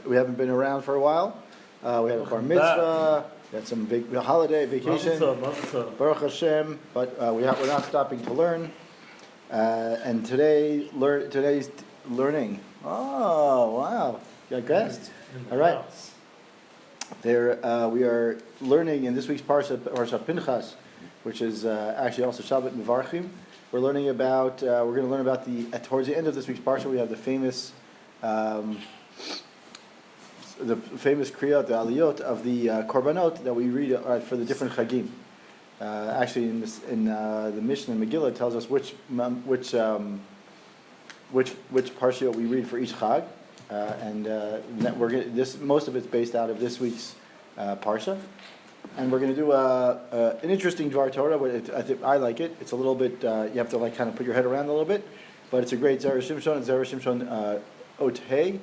we haven't been around for a while. We had a bar mitzvah. We had some holiday vacation. Baruch Hashem. But we're not stopping to learn. And today's learning. Oh wow! You got guests. All right. There we are learning in this week's Parshat Pinchas, which is actually also Shabbat Mivarchim. We're learning about. We're going to learn about towards the end of this week's parsha. We have the famous kriyot, the aliyot of the korbanot that we read for the different chagim. Actually, in the Mishnah and Megillah tells us which parsha we read for each chag, and most of it's based out of this week's parsha. And we're going to do an interesting Dvar Torah. I like it. It's a little bit, you have to kind of put your head around a little bit, but it's a great Zera Shimshon. Zera Shimshon Ot Hey,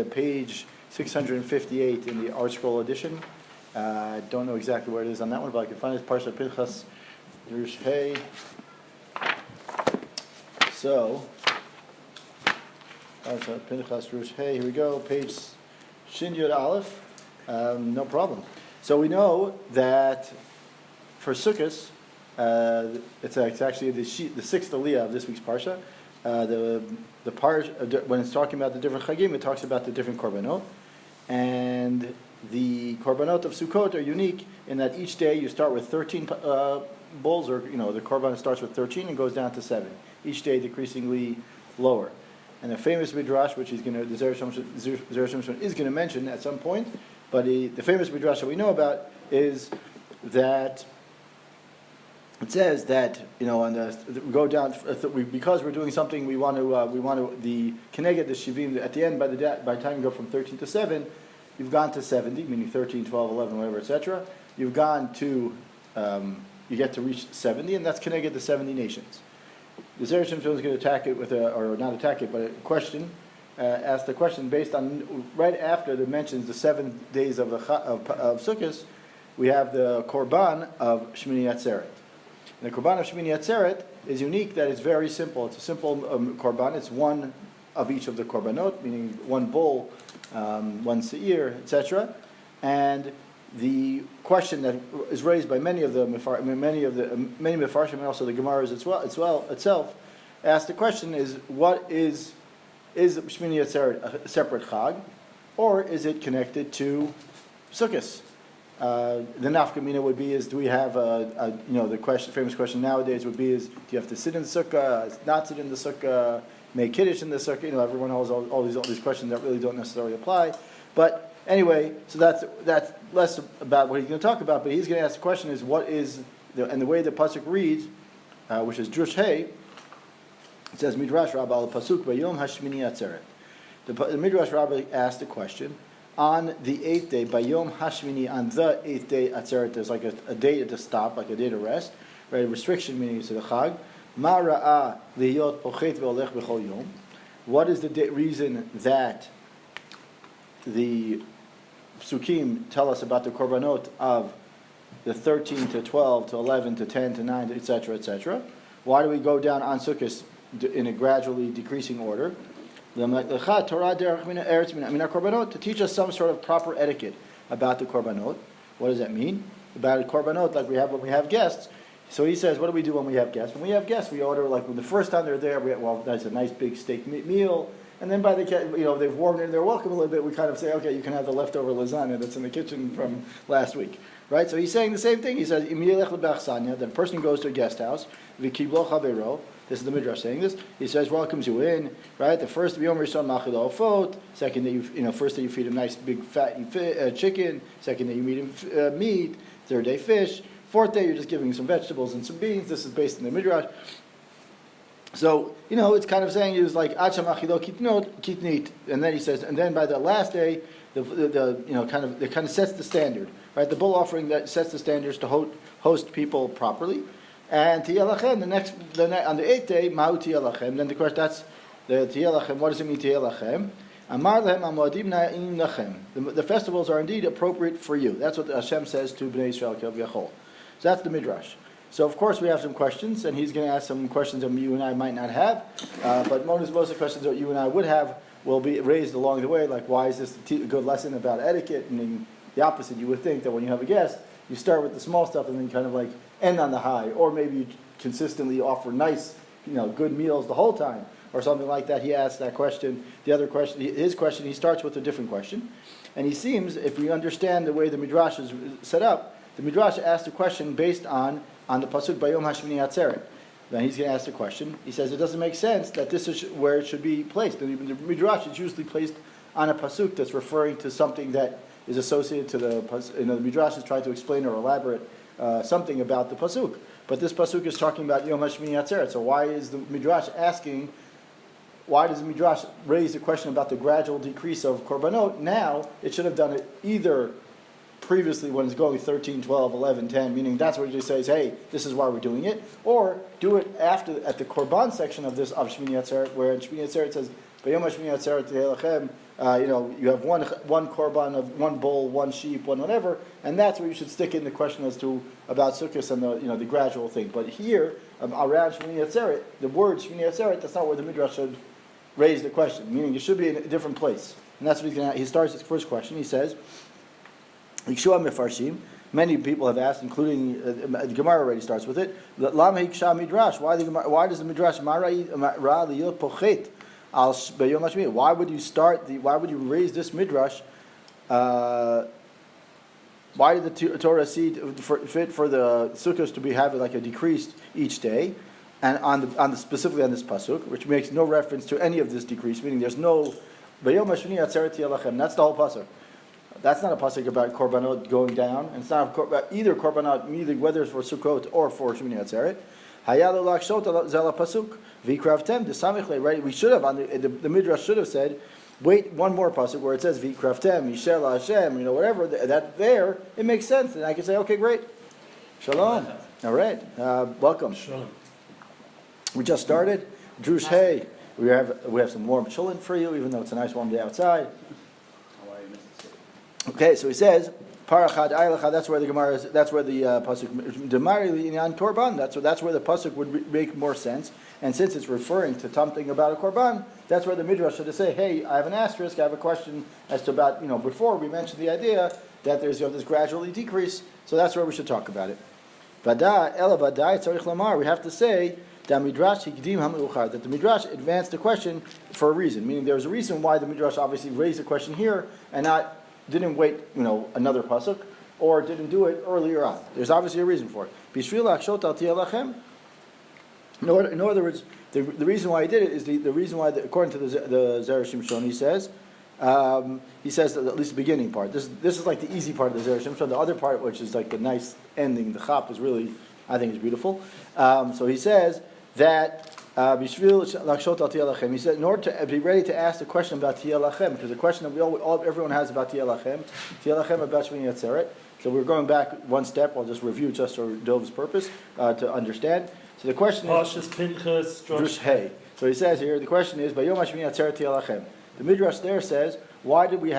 page 658 in the Art Scroll edition. I don't know exactly where it is on that one, but I can find it. Parshat Pinchas, Rush Hey. So, Parshat Pinchas, Rush Hey. Here we go. Page Shin Yud Aleph. No problem. So we know that for Sukkot, it's actually the sixth aliyah of this week's parsha. When it's talking about the different chagim, it talks about the different korbanot, and the korbanot of Sukkot are unique in that each day you start with 13 bulls, or the korban starts with 13 and goes down to 7. Each day decreasingly lower. And the famous midrash, which the Zera Shimshon is going to mention at some point. But the famous midrash that we know about is that it says that we go down because we're doing something we want to the keneged the shivim at the end by the time you go from 13 to 7, you've gone to 70, meaning 13, 12, 11, whatever, etc. You've gone to you get to reach 70, and that's keneged the 70 nations. The Zera Shimshon is going to attack it with or not attack it, but a question. Asked the question based on right after the mentions the 7 days of Sukkot, we have the korban of Shmini Atzeret. And the korban of Shmini Atzeret is unique that it's very simple. It's a simple korban. It's one of each of the korbanot, meaning one bull, one seir, etc. And the question that is raised by many mefarshim and also the Gemaras itself asked the question is what is Shmini Atzeret a separate chag, or is it connected to Sukkot? The nafkamina would be do we have the famous question nowadays would be do you have to sit in the sukkah, not sit in the sukkah, make kiddush in the sukkah? Everyone has all these questions that really don't necessarily apply. But anyway, so that's less about what he's going to talk about. But he's going to ask the question is what is and the way the pasuk reads, which is drush hey. It says Midrash Rabbi al Pasuk Bayom Hashmini Atzeret. The Midrash Rabbi asked the question on the 8th day Bayom Hashmini, on the 8th day Atzeret. There's like a day to stop, like a day to rest, right? A restriction meaning to the Chag. Ma Ra'a Liyot Pochet Ve'olech B'chol Yom. What is the reason that the Psukim tell us about the korbanot of the 13 to 12 to 11 to 10 to 9 etc. etc. Why do we go down on Sukkot in a gradually decreasing order? To teach us some sort of proper etiquette about the korbanot. What does that mean? About a korbanot, like we have when we have guests. So he says, what do we do when we have guests? When we have guests, we order, like when the first time they're there, that's a nice big steak meal. And then by they've warmed in, they're welcome a little bit, we kind of say, okay, you can have the leftover lasagna that's in the kitchen from last week. Right? So he's saying the same thing. He says, that a person goes to a guest house, this is the Midrash saying this. He says, welcomes you in, right? The first Yom Rishon Machil Ofot. Second day, first day you feed him nice big fat chicken. Second day you feed him meat. Third day fish. Fourth day you're just giving him some vegetables and some beans. This is based on the Midrash. So it's kind of saying it was like Acha Machilo Kitnit, and then he says, and then by the last day, it kind of sets the standard, right? The bull offering that sets the standards to host people properly. And Tiyalachem, on the 8th day, Ma'u Tiyalachem. Then the question, that's the Tiyalachem. What does it mean Tiyalachem? Amar lehem amodim na'im lachem. The festivals are indeed appropriate for you. That's what Hashem says to Bnei Yisrael Kaviyachol. So that's the Midrash. So of course we have some questions, and he's going to ask some questions that you and I might not have. But most of the questions that you and I would have will be raised along the way, like why is this a good lesson about etiquette? And then the opposite, you would think that when you have a guest, you start with the small stuff and then kind of like end on the high, or maybe you consistently offer nice, good meals the whole time, or something like that. He asked that question. The other question, his question, he starts with a different question. And he seems, if we understand the way the Midrash is set up, the Midrash asked a question based on the Pasuk Bayom HaShmini Atzeret. Then he's going to ask the question. He says it doesn't make sense that this is where it should be placed. The Midrash is usually placed on a Pasuk that's referring to something that is associated to the Pasuk. The Midrash is trying to explain or elaborate something about the Pasuk. But this Pasuk is talking about Yom HaShmini Atzeret. So why is the Midrash asking, why does the Midrash raise the question about the gradual decrease of Korbanot? Now, it should have done it either previously when it's going 13, 12, 11, 10, meaning that's what it just says, hey, this is why we're doing it, or do it after, at the Korban section of Shmini Atzeret, where in Shmini Atzeret it says, B'yom HaShmini Atzeret Tehelachem, you have one Korban of one bull, one sheep, one whatever, and that's where you should stick in the question as to about Sukkot and the gradual thing. But here, around Shmini Atzeret, the word Shmini Atzeret, that's not where the Midrash should raise the question, meaning it should be in a different place. And that's what he starts his first question. He says, Yeshua Mefarshim, many people have asked, including the Gemara already starts with it. Lama Hiksha Midrash. Why does the Midrash Pochet al B'yom HaShmini? Why would you raise this Midrash? Why did the Torah see fit for the sukkahs to be having like a decreased each day, and specifically on this pasuk, which makes no reference to any of this decrease, meaning there's no B'yom HaShmini Atzeret Yelachem. That's the whole pasuk. That's not a pasuk about korbanot going down, and it's not about either korbanot, whether it's for Sukkot or for Shmini Atzeret. Hayalo lakshot zela pasuk v'kravtem desamichle. Right? We should have the Midrash should have said, wait one more pasuk where it says v'kravtem Yisher Hashem, whatever that there it makes sense, and I can say, okay, great, shalom. All right, welcome. Shalom. We just started. Drush, hey, we have some warm chillin for you, even though it's a nice warm day outside. Okay, so he says, Parachad Aylacha, that's where the Gemara is, that's where the pasuk Demarili Inyan Korban, that's where the pasuk would make more sense. And since it's referring to something about a korban, that's where the Midrash should say, hey, I have an asterisk, I have a question as to about, before we mentioned the idea that there's this gradually decrease, so that's where we should talk about it. Vada Ela Vadai Tzarich Lamar, we have to say that Midrash Hikdim HaMeuchar, that the Midrash advanced the question for a reason, meaning there's a reason why the Midrash obviously raised the question here and didn't wait, another pasuk, or didn't do it earlier on. There's obviously a reason for it. In other words, the reason why he did it is the reason why, according to the Zera Shimshon, he says that at least the beginning part. This is like the easy part of the Zera Shimshon. The other part, which is like the nice ending, the chap, is really, I think, is beautiful. So he says that. He said, in order to be ready to ask the question about Tiyelachem, because the question that everyone has about Tiyelachem about Shmini Atzeret. So we're going back one step. I'll just review just for Dov's purpose to understand. So the question is Pinchas, Hey. So he says here, the question is, Bayom HaShmini Atzeret Tiyelachem. The Midrash there says, why do we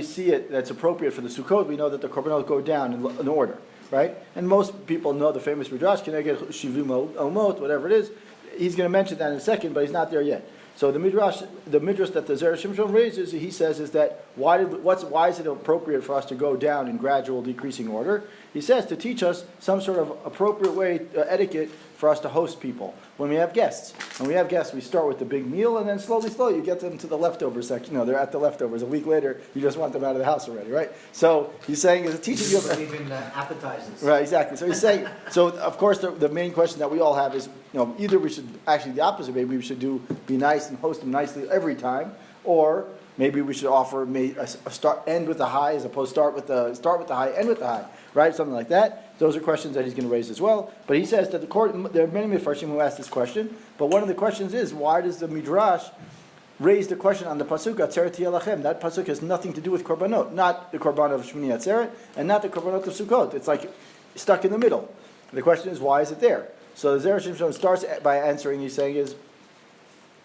see it that's appropriate for the Sukkot? We know that the korbanot go down in order. Right? And most people know the famous Midrash, Keneged Shivim Omot, whatever it is. He's going to mention that in a second, but he's not there yet. So the Midrash that the Zera Shimshon raises, he says, is that why is it appropriate for us to go down in gradual decreasing order? He says to teach us some sort of appropriate way, etiquette for us to host people when we have guests. When we have guests, we start with the big meal, and then slowly you get them to the leftover section. They're at the leftovers. A week later, you just want them out of the house already, right? So he's saying, as a teacher, you have even appetizers. Right, exactly. So he's saying, so of course the main question that we all have is, either we should actually the opposite. Maybe we should be nice and host them nicely every time, or maybe we should offer end with the high as opposed to start with the high, end with the high, right? Something like that. Those are questions that he's going to raise as well. But he says that there are many Mefarshim who ask this question. But one of the questions is, why does the Midrash raise the question on the pasuk Atzeret Yelachem? That pasuk has nothing to do with korbanot, not the korban of Shmini Atzeret, and not the korbanot of Sukkot. It's like stuck in the middle. The question is, why is it there? So the Zera Shimshon starts by answering. He says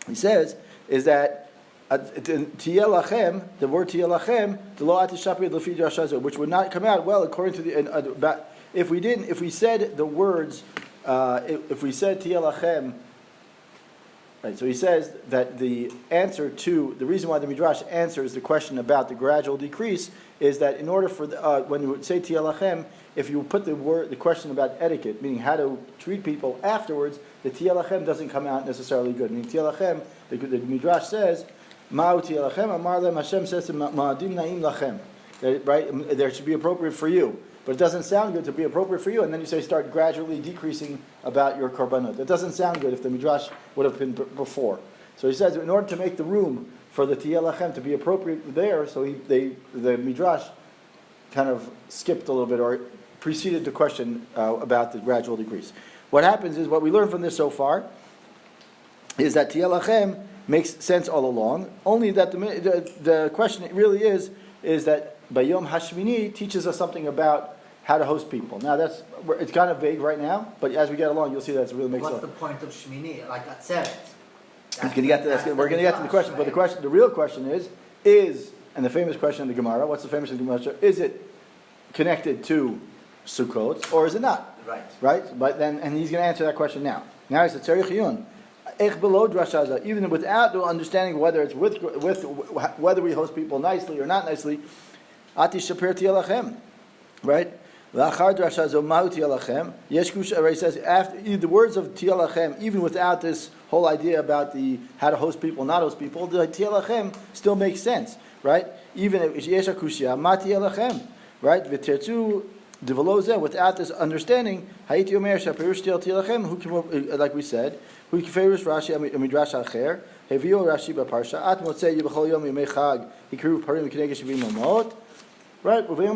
that Tiyelachem, the word Tiyelachem, the lo atishapi lefi drashazo, which would not come out well according to the. If we said the words, if we said Tiyelachem, Right, so he says that the reason why the Midrash answers the question about the gradual decrease is that in order for when you would say Tiyalachem, if you put the question about etiquette, meaning how to treat people afterwards, the Tiyalachem doesn't come out necessarily good. I mean, Tiyalachem, the Midrash says, Ma'u Tiyalachem, Amar Lem, Hashem says, Ma'adim Na'im Lachem. Right, there should be appropriate for you. But it doesn't sound good to be appropriate for you, and then you say start gradually decreasing about your korbanot. That doesn't sound good if the Midrash would have been before. So he says in order to make the room for the Tiyalachem to be appropriate there, so the Midrash kind of skipped a little bit or preceded the question about the gradual decrease. What happens is, what we learned from this so far is that Tiyalachem makes sense all along, only that the question really is that Bayom Hashmini teaches us something about how to host people. Now it's kind of vague right now, but as we get along, you'll see that it really makes sense. What's the point of Shmini? Like that said. We're going to get to the question, right? But the real question is, and the famous question in the Gemara, what's the famous in the Gemara? Is it connected to Sukkot or is it not? Right. Right? But then, and he's going to answer that question now. Now he said, Tzarich Yun, even without the understanding whether it's with whether we host people nicely or not nicely, Ati Shapir Tiyalachem, right? Lachar drasha zo ma'u Tiyalachem. Yeshkush already says after the words of Tiyalachem, even without this whole idea about the how to host people, not host people, the Tiyalachem still makes sense, right? Even if Yesha Kushia Ma Tiyalachem, right? V'tertu develozeh without this understanding, Hayiti Omer Shapirush Tiyalachem, who like we said, who kiferish Rashi Midrash Acher, Hevio Rashi Parshat At Motzei Yibachol Yom Yemei Chag Hikru Parim K'negei Shavim Mamot. Right, right.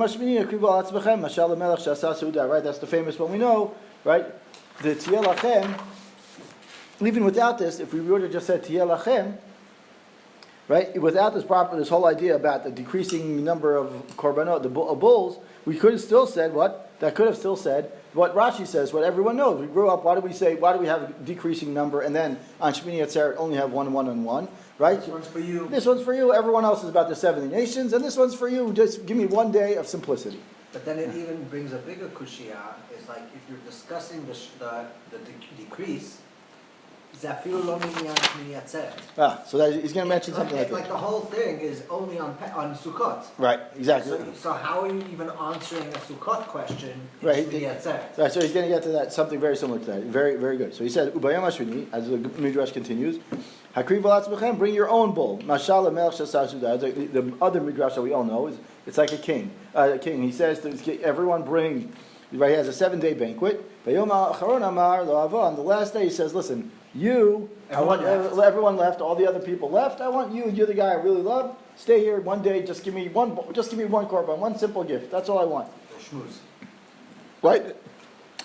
That's the famous one we know. Right, the Tiyalachem. Even without this, if we would have just said Tiyalachem, right, without this whole idea about the decreasing number of korbanot, the bulls, we could have still said what? That could have still said what Rashi says, what everyone knows. We grew up. Why do we have a decreasing number, and then on Shmini Atzeret only have one and one? Right? This one's for you. This one's for you. Everyone else is about the 70 nations, and this one's for you. Just give me one day of simplicity. But then it even brings a bigger kushia. Is like if you're discussing the decrease, zafiru lo minyan shmini atzeret. So that he's going to mention something like that. Like the whole thing is only on Sukkot. Right. Exactly. So how are you even answering a Sukkot question? Right. Shmini atzeret. Right. So he's going to get to that something very similar to that. Very, very good. So he said, "Ubayam Hashmini," as the Midrash continues. Hakriv alatzmechem, bring your own bull. Mashal melech shasar sudah. The other midrash that we all know is it's like a king. He says to everyone bring. Right, he has a 7-day banquet. On the last day, he says, "Listen, everyone left. All the other people left. I want you. You're the guy I really love. Stay here one day. Just give me one korban, one simple gift. That's all I want." Right.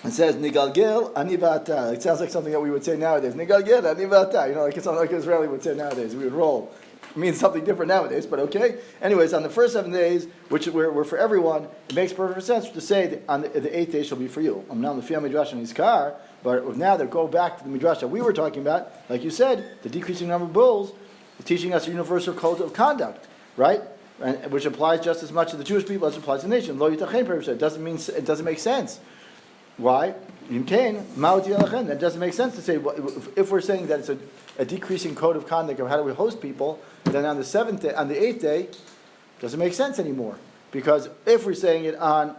It says Nigalgel ani va'ata. It sounds like something that we would say nowadays. Nigalgel ani va'ata. Like it's something like Israeli would say nowadays. We would roll. It means something different nowadays, but okay. Anyways, on the first 7 days, which were for everyone, it makes perfect sense to say that on the 8th day shall be for you. I'm now in the Fiyam Midrash in his car, but now they go back to the Midrash that we were talking about. Like you said, the decreasing number of bulls is teaching us a universal code of conduct, right? And which applies just as much to the Jewish people as it applies to the nation. Lo yitachen, it doesn't make sense. Why? That doesn't make sense to say, if we're saying that it's a decreasing code of conduct of how do we host people, then on the 8th day, it doesn't make sense anymore. Because if we're saying it on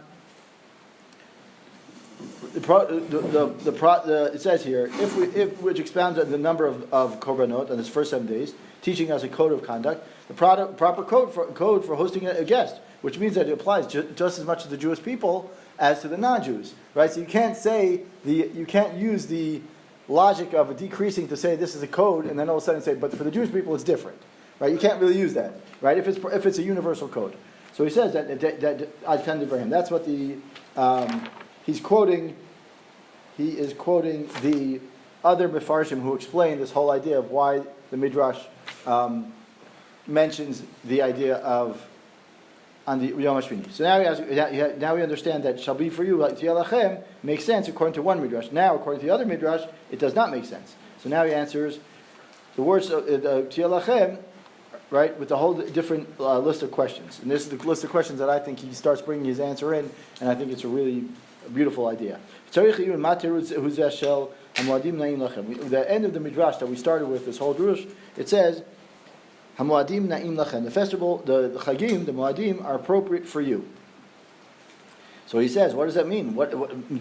it says here, which expounds on the number of korbanot on its first 7 days, teaching us a code of conduct, the proper code for hosting a guest, which means that it applies just as much to the Jewish people as to the non-Jews, right? So you can't use the logic of a decreasing to say this is a code, and then all of a sudden say, but for the Jewish people it's different, right? You can't really use that, right? If it's a universal code. So he says that I tend to bring him. That's what he's quoting. He is quoting the other Mefarshim who explain this whole idea of why the Midrash mentions the idea of on the Yom HaShmini. So now we understand that shall be for you like Tiyalachem makes sense according to one Midrash. Now, according to the other Midrash, it does not make sense. So now he answers the words of Tiyalachem, right, with a whole different list of questions. And this is the list of questions that I think he starts bringing his answer in, and I think it's a really A beautiful idea. The end of the Midrash that we started with, this whole drush, it says, Hamoadim na'im lachem. The festival, the chagim, the moadim are appropriate for you. So he says, what does that mean? Right? He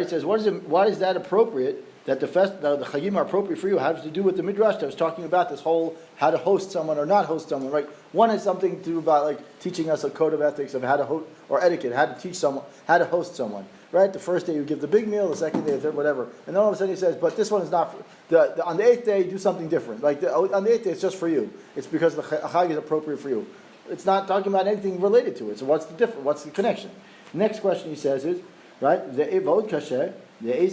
says, why is that appropriate? That the chagim are appropriate for you. How does it do with the midrash that was talking about this whole how to host someone or not host someone? Right? One has something to do about like teaching us a code of ethics of how to host or etiquette, how to teach someone how to host someone. Right? The first day you give the big meal, the second day, the third, whatever, and then all of a sudden he says, but this one is not. On the 8th day, do something different. Like on the 8th day, it's just for you. It's because the chag is appropriate for you. It's not talking about anything related to it. So what's the difference? What's the connection? Next question he says is, right? The evod kasher. Right?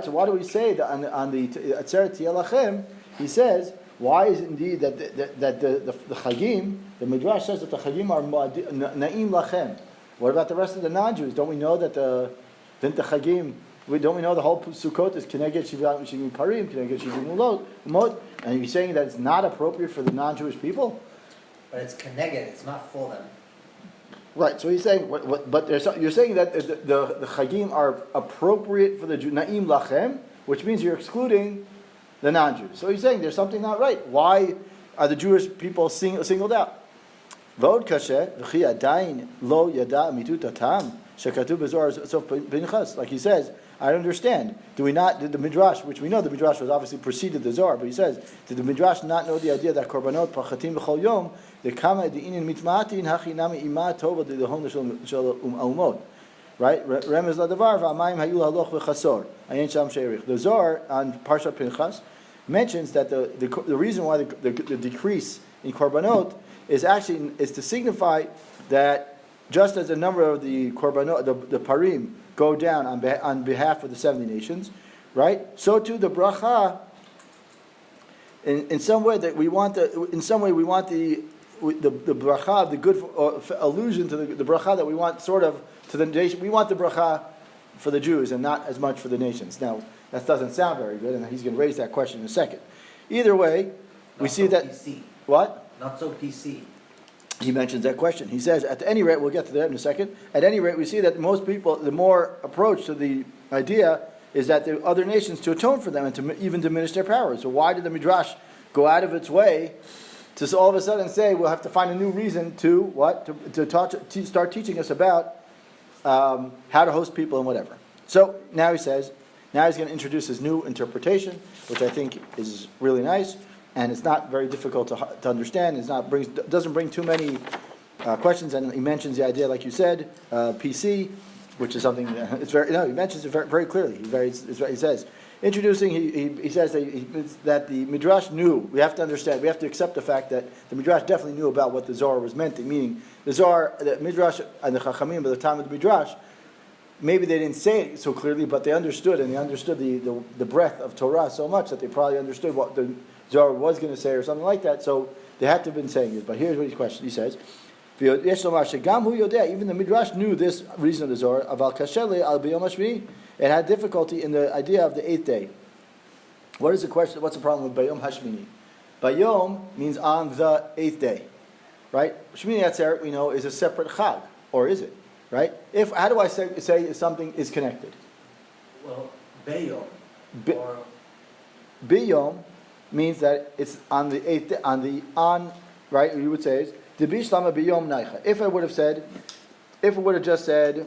So why do we say that on the Atzeret Lachem? He says, why is it indeed that the chagim, the midrash says that the chagim are na'im lachem? What about the rest of the non-Jews? Don't we know that don't we know the whole Sukkot is Keneged Shivim Parim, Keneged Shivim Mulot, and you're saying that it's not appropriate for the non-Jewish people? But it's Keneged, it's not for them. Right, so he's saying, but you're saying that the Chagim are appropriate for the Jew, Na'im Lachem, which means you're excluding the non-Jews. So he's saying there's something not right. Why are the Jewish people singled out? V'od kasher, v'chi adayin lo yada mitut atam, shekatuv b'zohar sof Pinchas. Like he says, I understand. Did the Midrash, which we know the Midrash was obviously preceded the Zohar, but he says, did the Midrash not know the idea that korbanot pachatim b'chol yom, the kama de'inin mitma'atin hachi nami ima tova de dehon shel umot. Right? Remez ladavar v'amayim hayu haloch v'chasor. Ayin sham sheirich. The Zohar on Parshat Pinchas mentions that the reason why the decrease in korbanot is to signify that just as a number of the korbanot, the parim, go down on behalf of the 70 nations, right? So too the bracha. In some way we want the bracha, the good allusion to the bracha that we want sort of to the nation. We want the bracha for the Jews and not as much for the nations. Now that doesn't sound very good, and he's going to raise that question in a second. Either way, we see that PC. What? Not so PC. He mentions that question. He says, at any rate, we'll get to that in a second. At any rate, we see that most people, the more approach to the idea is that the other nations to atone for them and to even diminish their power. So why did the Midrash go out of its way to all of a sudden say we'll have to find a new reason to what? To start teaching us about how to host people and whatever. So now he's going to introduce his new interpretation, which I think is really nice. And it's not very difficult to understand. Doesn't bring too many questions. And he mentions the idea, like you said, PC, which is something he mentions it very, very clearly. He says, introducing. He says that the Midrash knew. We have to understand. We have to accept the fact that the Midrash definitely knew about what the Zohar was meant to. Meaning the Zohar, the Midrash, and the Chachamim by the time of the Midrash. Maybe they didn't say it so clearly, but they understood, and they understood the breadth of Torah so much that they probably understood what the Zohar was going to say or something like that, so they had to have been saying it. But here's what his question. He says, even the Midrash knew this reason of the Zohar. It had difficulty in the idea of the 8th day. What is the question? What's the problem with Bayom Hashmini? Bayom means on the 8th day, right? Shmini Atzeret we know is a separate chag, or is it? Right? How do I say if something is connected? Well, Bayom Bayom means that it's on the 8th day, right? You would say the Bishlama Bayom Naicha. If it would have just said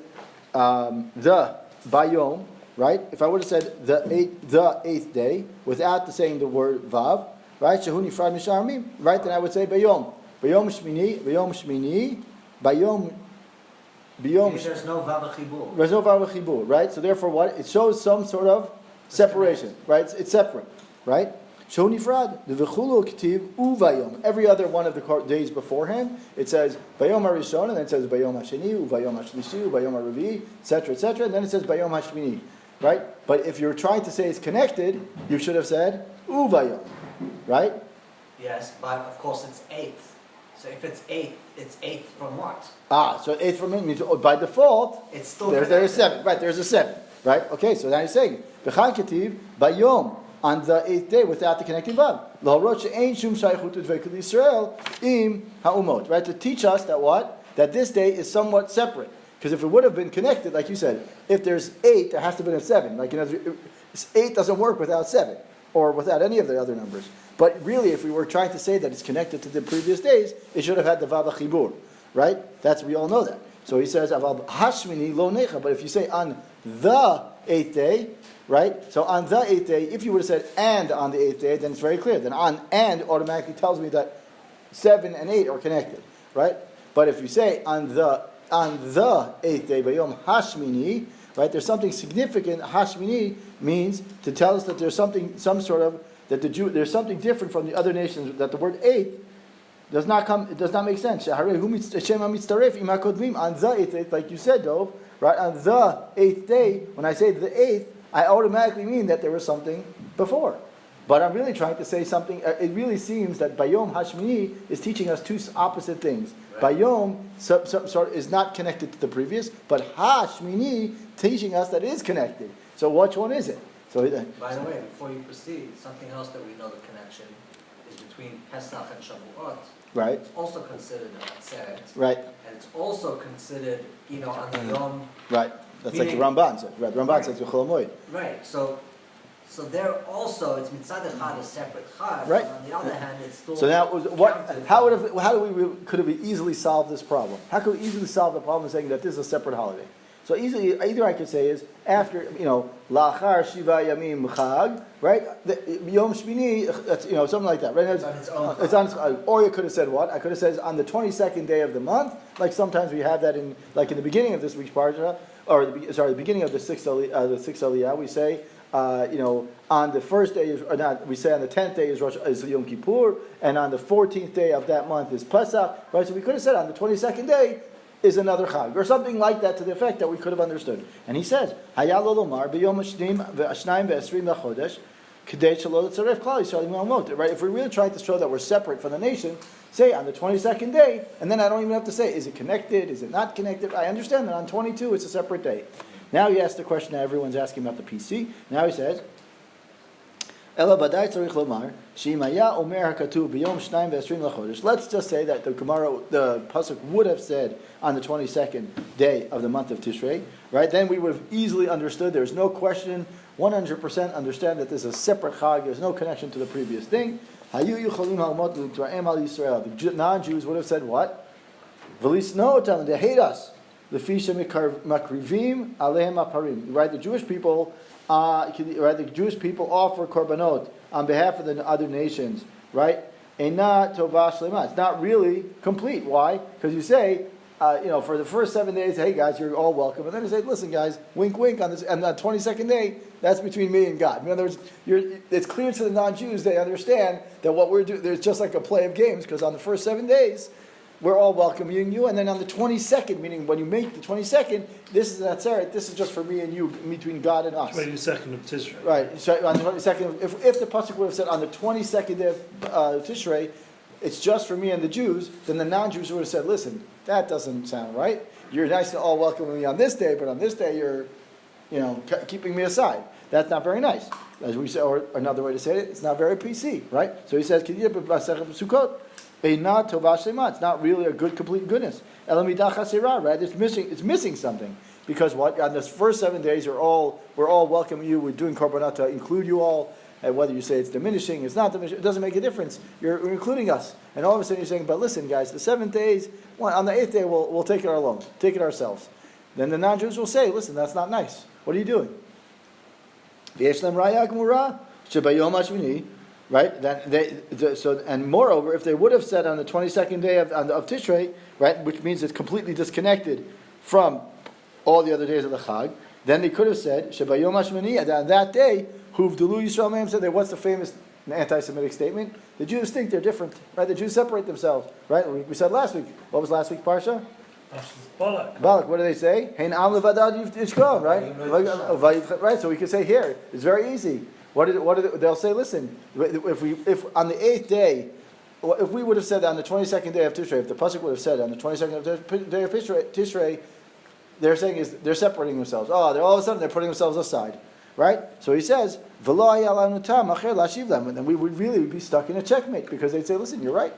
the Bayom, right? If I would have said the 8th day without saying the word Vav, right? Shehuni Frad Misharamim, right? Then I would say Bayom Shmini, Bayom. There's no Vav Chibur. There's no Vav Chibur, right? So therefore, what it shows some sort of separation, right? It's separate, right? Shoni Frad, the V'chulu K'tiv Uvayom. Every other one of the days beforehand, it says Bayom HaRishon, and then it says Bayom HaSheni, Uvayom HaShlishi, Uvayom HaRavi, etc., and then it says Bayom HaShmini, right? But if you're trying to say it's connected, you should have said Uvayom, right? Yes, but of course it's 8th. So if it's 8th, it's 8th from what? So 8th from it means by default, it's still there's a 7, right? There's a 7, right? Okay, so now he's saying B'chal K'tiv Bayom. on the 8th day without the connecting vav. Right? To teach us that what? That this day is somewhat separate. Because if it would have been connected, like you said, if there's 8, there has to have been a 7. Like, 8 doesn't work without 7, or without any of the other numbers. But really, if we were trying to say that it's connected to the previous days, it should have had the vav chibur, right? We all know that. So he says, "Aval hashmini lo necha." But if you say on the 8th day, right? So on the 8th day, if you would have said and on the 8th day, then it's very clear. Then on and automatically tells me that 7 and 8 are connected, right? But if you say on the 8th day, bayom hashmini, right? There's something significant. Hashmini means to tell us that there's something, there's something different from the other nations. That the word 8 does not make sense. On the 8th day, like you said, Dov, right? On the 8th day, when I say the 8th, I automatically mean that there was something before. But I'm really trying to say something. It really seems that Bayom Hashmini is teaching us two opposite things. Right. Bayom is not connected to the previous, but Hashmini teaching us that it is connected. So which one is it? By the way, before you proceed, something else that we know the connection is between Pesach and Shavuot. Right. It's also considered an Atzeret. Right. And it's also considered, on the Yom. Right. That's like the Ramban says. Right. The Ramban says Yechol Moed. Right. So there also it's mitzad echad a separate chag. Right. On the other hand, it's still. So now, could we easily solve this problem? How could we easily solve the problem of saying that this is a separate holiday? So either I could say is after lachar shiva yamim chag, right? Yom shmini, something like that, right? It's on its own. Or you could have said what? I could have said on the 22nd day of the month. Like sometimes we have that in the beginning of this week's parsha, or the beginning of the sixth aliyah, we say. On the first day we say on the 10th day is Yom Kippur, and on the 14th day of that month is Pesach, right? So we could have said on the 22nd day is another Chag, or something like that to the effect that we could have understood. And he says, Hayal Olomar b'Yom Hashnayim ve'Esrim Lachodesh K'dei Shelo L'Tzaref Klal Yisrael Yimot. Right? If we're really trying to show that we're separate from the nation, say on the 22nd day, and then I don't even have to say, is it connected? Is it not connected? I understand that on 22 it's a separate day. Now he asks the question that everyone's asking about the PC. Now he says, Ela badai tzarich lomar sheimaya omer hakatuv b'yom shnayim ve'esrim lachodesh. Let's just say that the pasuk would have said on the 22nd day of the month of Tishrei, right? Then we would have easily understood. There's no question, 100% understand that this is a separate chag. There's no connection to the previous thing. Hayu yuchalim halmot l'tvarem al Yisrael. The non-Jews would have said what? V'lisnotam, they hate us. The fisha makrivim alehem aparim. Right, the Jewish people offer korbanot on behalf of the other nations. Right, Eina tova shlema. It's not really complete. Why? Because you say, for the first 7 days, hey guys, you're all welcome, and then you say, listen guys, wink wink on this, and the 22nd day, that's between me and God. In other words, it's clear to the non-Jews, they understand that what we're doing, there's just like a play of games, because on the first 7 days, we're all welcoming you, and then on the 22nd, meaning when you make the 22nd, this is an atzeret, this is just for me and you, between God and us. 22nd of Tishrei. Right, so on the 22nd, if the pasuk would have said on the 22nd day of Tishrei, it's just for me and the Jews, then the non-Jews would have said, listen, that doesn't sound right. You're nice and all welcoming me on this day, but on this day you're, keeping me aside. That's not very nice. As we say, or another way to say it, it's not very PC, right? So he says, it's not really a good, complete goodness. Right? It's missing something. Because what? On this first 7 days, we're all welcoming you. We're doing korbanot to include you all. And whether you say it's diminishing, it's not diminishing, it doesn't make a difference. You're including us. And all of a sudden you're saying, but listen, guys, the 7 days, on the 8th day, we'll take it alone. Take it ourselves. Then the non-Jews will say, listen, that's not nice. What are you doing? Right? And moreover, if they would have said on the 22nd day of Tishrei, right, which means it's completely disconnected from all the other days of the Chag, then they could have said, Shebayom Hashmini, and on that day, Huvdulu Yisrael Me'em said, what's the famous anti-Semitic statement? The Jews think they're different, right? The Jews separate themselves, right? We said last week. What was last week's parsha? Balak. What do they say? Hein am levadad yishkon, right? Right. So we could say here, it's very easy. They'll say, listen, if on the 8th day, if we would have said on the 22nd day of Tishrei, if the pasuk would have said on the 22nd day of Tishrei, they're saying they're separating themselves. All of a sudden they're putting themselves aside. right? So he says, "V'lo haya lanu tam acher lashiv lam," and then we would really be stuck in a checkmate because they'd say, "Listen, you're right.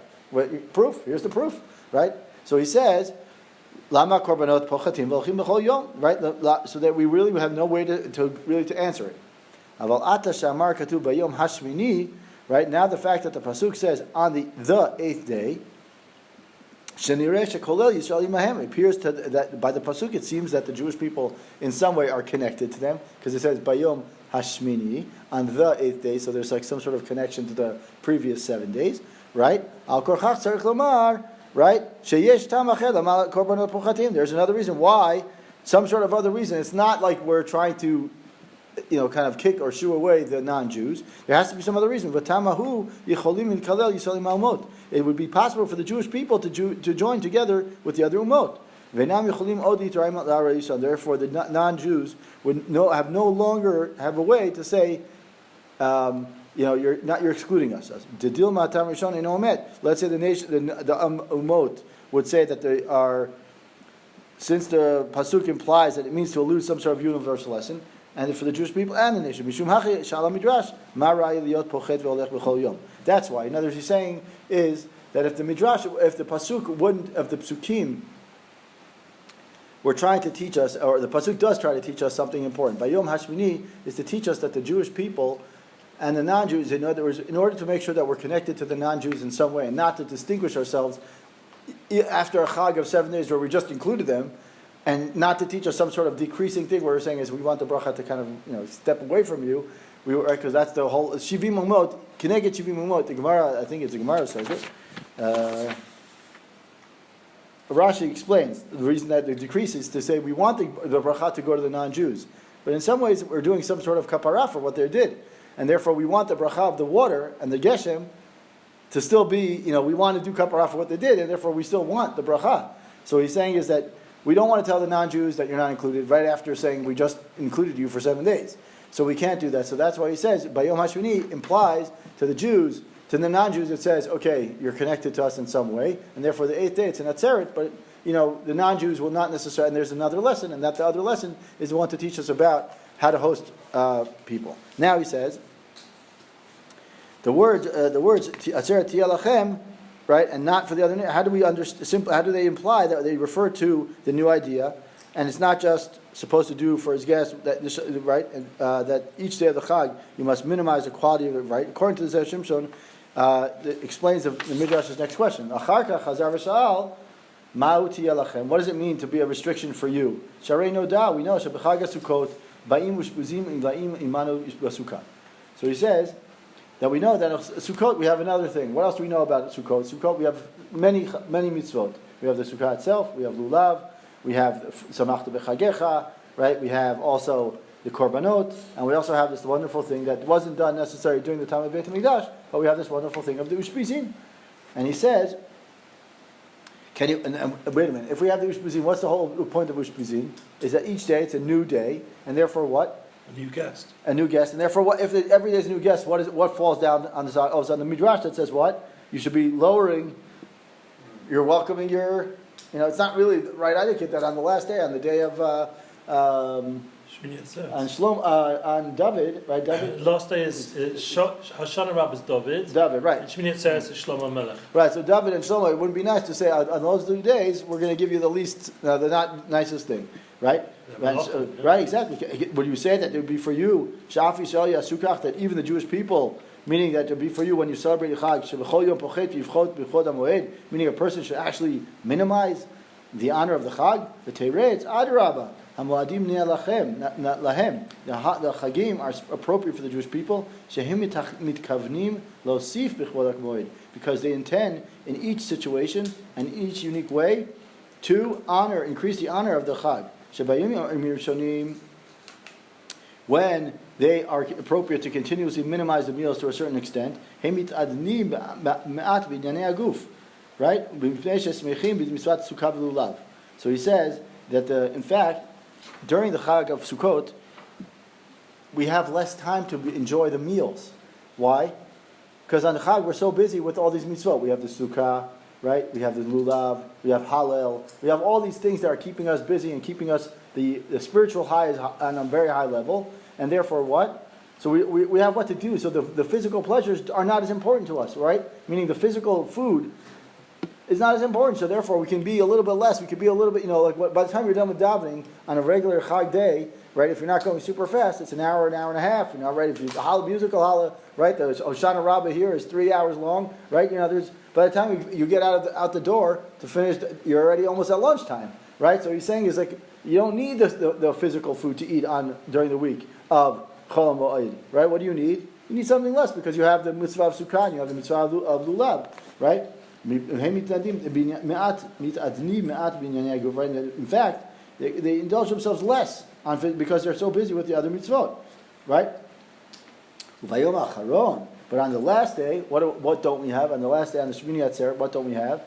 Proof. Here's the proof." Right? So he says, "Lama korbanot pochatim v'olchim b'chol yom," right? So that we really have no way to answer it. Aval ata shamar katuv bayom hashmini. Right? Now the fact that the pasuk says on the 8th day, shenireh shekolel Yisrael imahem, appears that by the pasuk it seems that the Jewish people in some way are connected to them because it says bayom hashmini on the 8th day, so there's like some sort of connection to the previous 7 days, right? Al korchach tzarich lomar, right? Sheyesh tam acher lamal korbanot pochatim. There's another reason why, some sort of other reason. It's not like we're trying to, kind of kick or shoo away the non-Jews. There has to be some other reason. It would be possible for the Jewish people to join together with the other umot. Therefore, the non-Jews would have no longer have a way to say, you're excluding us. Let's say the nation, the umot would say that they are, since the pasuk implies that it means to allude some sort of universal lesson, and for the Jewish people and the nation. That's why. In other words, he's saying is that if the psukim were trying to teach us, or the pasuk does try to teach us something important. Bayom Hashmini is to teach us that the Jewish people and the non-Jews, in other words, in order to make sure that we're connected to the non-Jews in some way, and not to distinguish ourselves after a chag of 7 days where we just included them, and not to teach us some sort of decreasing thing where we're saying is we want the bracha to kind of step away from you, because that's the whole shivim umot, kineged shivim umot. The Gemara, I think it's the Gemara says it. Rashi explains the reason that the decrease is to say we want the bracha to go to the non-Jews, but in some ways we're doing some sort of kapara for what they did, and therefore we want the bracha of the water and the geshem to still be, we want to do kapara for what they did, and therefore we still want the bracha. So he's saying is that we don't want to tell the non-Jews that you're not included right after saying we just included you for 7 days. So we can't do that. So that's why he says, Bayom Hashmini implies to the Jews, to the non-Jews it says, okay, you're connected to us in some way, and therefore the 8th day it's an atzeret, but the non-Jews will not necessarily, and there's another lesson, and that the other lesson is the one to teach us about how to host people. Now he says, the words atzeret tiyalachem, right, and not for the other. How do we understand? How do they imply that they refer to the new idea, and it's not just supposed to do for his guests that right, that each day of the Chag you must minimize the quality of it, right? According to the Zera Shimshon, explains the Midrash's next question. What does it mean to be a restriction for you? Sharei no da, we know shebechag Sukkot ba'im ushbuzim imlaim imanu basuka. So he says that we know that in Sukkot we have another thing. What else do we know about Sukkot? Sukkot we have many mitzvot. We have the Sukkah itself, we have lulav, we have samachta bechagecha, right? We have also the korbanot, and we also have this wonderful thing that wasn't done necessarily during the time of Beit Midrash, but we have this wonderful thing of the ushpizin. And he says, wait a minute, if we have the ushpizin, what's the whole point of ushpizin? Is that each day it's a new day, and therefore what? A new guest. A new guest, and therefore, what if every day is a new guest? What falls down on the side? Oh, it's on the midrash that says what? You should be lowering. You're welcoming your. It's not really the right etiquette that on the last day, on the day of on David, right? David. Last day is Hashanah Rab is David. David, right? And Shmini Atzeres is Shlomo Melech. Right. So David and Shlomo. It wouldn't be nice to say on those 2 days we're going to give you the least, the not nicest thing, right? Right, exactly. Would you say that it would be for you, Shafi Shal Yasukach, that even the Jewish people, meaning that it would be for you when you celebrate Chag, meaning a person should actually minimize the honor of the Chag? The Teretz, Adarabah, Hamoadim Ne'alachem, Lahem. The Chagim are appropriate for the Jewish people, Shehim Mitkavnim Losif B'chvod HaMoed, because they intend in each situation and each unique way to increase the honor of the Chag. When they are appropriate to continuously minimize the meals to a certain extent, right? So he says that in fact, during the Chag of Sukkot, we have less time to enjoy the meals. Why? Because on the Chag we're so busy with all these mitzvot. We have the Sukkah, right? We have the lulav, we have Hallel, we have all these things that are keeping us busy and keeping us the spiritual high is on a very high level, and therefore what? So we have what to do. So the physical pleasures are not as important to us, right? Meaning the physical food is not as important. So therefore we can be a little bit less. We could be a little bit, like by the time you're done with davening on a regular chag day, right? If you're not going super fast, it's an hour and a half. You're not right. If you musical holla, right? The Hoshana Rabbah here is 3 hours long, right? By the time you get out the door to finish, you're already almost at lunchtime, right? So he's saying is like you don't need the physical food to eat during the week of Chol Moed, right? What do you need? You need something less because you have the mitzvah of Sukkah, you have the mitzvah of Lulav, right? In fact, they indulge themselves less because they're so busy with the other mitzvot, right? But on the last day, what don't we have? On the last day, on the Shmini Atzeret, what don't we have?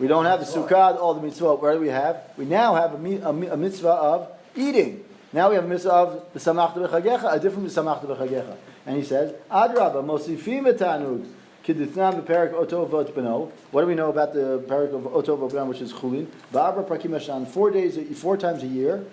We don't have the Sukkah, all the mitzvot. What do we have? We now have a mitzvah of eating. Now we have a mitzvah of B'samachta B'chagecha, a different B'samachta B'chagecha. And he says, Adrabah, Mosifim Etanug, Kiditnam B'perik Oto Vot Beno. What do we know about the perik of Oto Vot Beno, which is Chulin? Ba'abra Prakim Hashan, 4 times a year,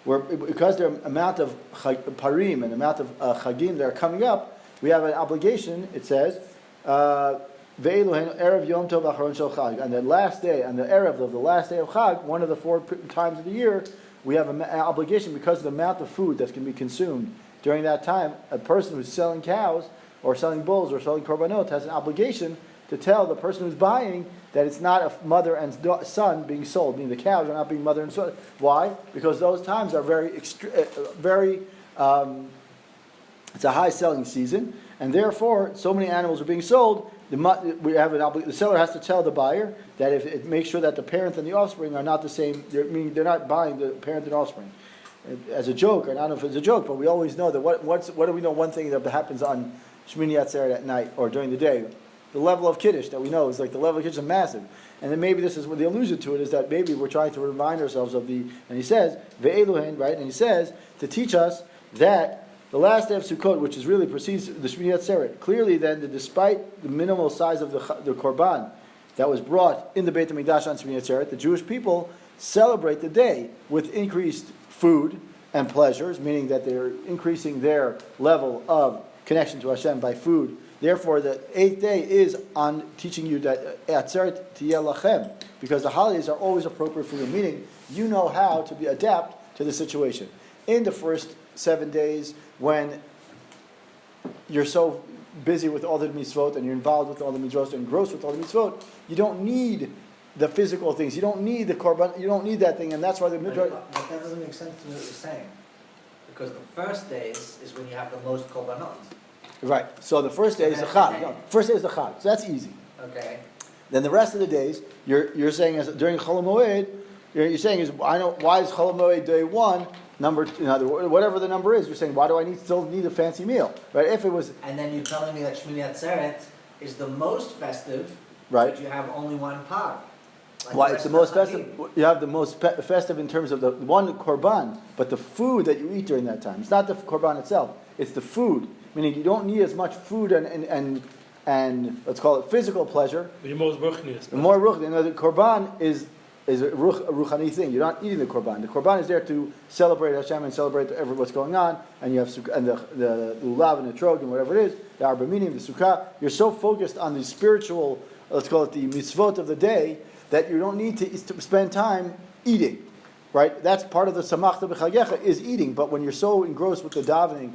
where because the amount of parim and the amount of chagim that are coming up, we have an obligation. It says, Erev Yom Tov Acharon Shel Chag. On the last day, on the Erev of the last day of Chag, one of the 4 times of the year, we have an obligation because of the amount of food that's going to be consumed during that time. A person who's selling cows or selling bulls or selling korbanot has an obligation to tell the person who's buying that it's not a mother and son being sold, meaning the cows are not being mother and son. Why? Because those times are it's a high selling season, and therefore so many animals are being sold. The seller has to tell the buyer that if it makes sure that the parent and the offspring are not the same. They're not buying the parent and offspring as a joke. I don't know if it's a joke, but we always know that what do we know? One thing that happens on Shmini Atzeret at night or during the day, the level of kiddush that we know is like the level of kiddush is massive. And then maybe this is what the allusion to it is that maybe we're trying to remind ourselves of and he says ve'eluhen, right? And he says to teach us that the last day of Sukkot, which is really precedes the Shmini Atzeret, clearly then, despite the minimal size of the korban that was brought in the Beit HaMikdash on Shmini Atzeret, the Jewish people celebrate the day with increased food and pleasures, meaning that they're increasing their level of connection to Hashem by food. Therefore, the 8th day is on teaching you that Atzeret Tiyeh Lachem, because the holidays are always appropriate for you, meaning you know how to adapt to the situation. In the first 7 days, when you're so busy with all the mitzvot and you're involved with all the mitzvot and engrossed with all the mitzvot, you don't need the physical things. You don't need the korban. You don't need that thing, and that's why the midrash. But that doesn't make sense to me what you're saying, because the first days is when you have the most korbanot. Right. So the first day is the chag. No, first day is the chag. So that's easy. Okay. Then the rest of the days, you're saying is during Chol Moed, you're saying is I know why is Chol Moed day 1. Whatever the number is, you're saying, why do I still need a fancy meal? Right? If it was, and then you're telling me that Shmini Atzeret is the most festive, right? But you have only one pag. Why it's the most festive? You have the most festive in terms of the one korban, but the food that you eat during that time. It's not the korban itself; it's the food. Meaning you don't need as much food and let's call it physical pleasure. But you're more ruchnius. More ruchni. The korban is a ruchani thing. You're not eating the korban. The korban is there to celebrate Hashem and celebrate what's going on. And you have and the lulav and the trog and whatever it is, the arba minim, the sukkah. You're so focused on the spiritual, let's call it the mitzvot of the day, that you don't need to spend time eating. Right? That's part of the samachta b'chagecha is eating. But when you're so engrossed with the davening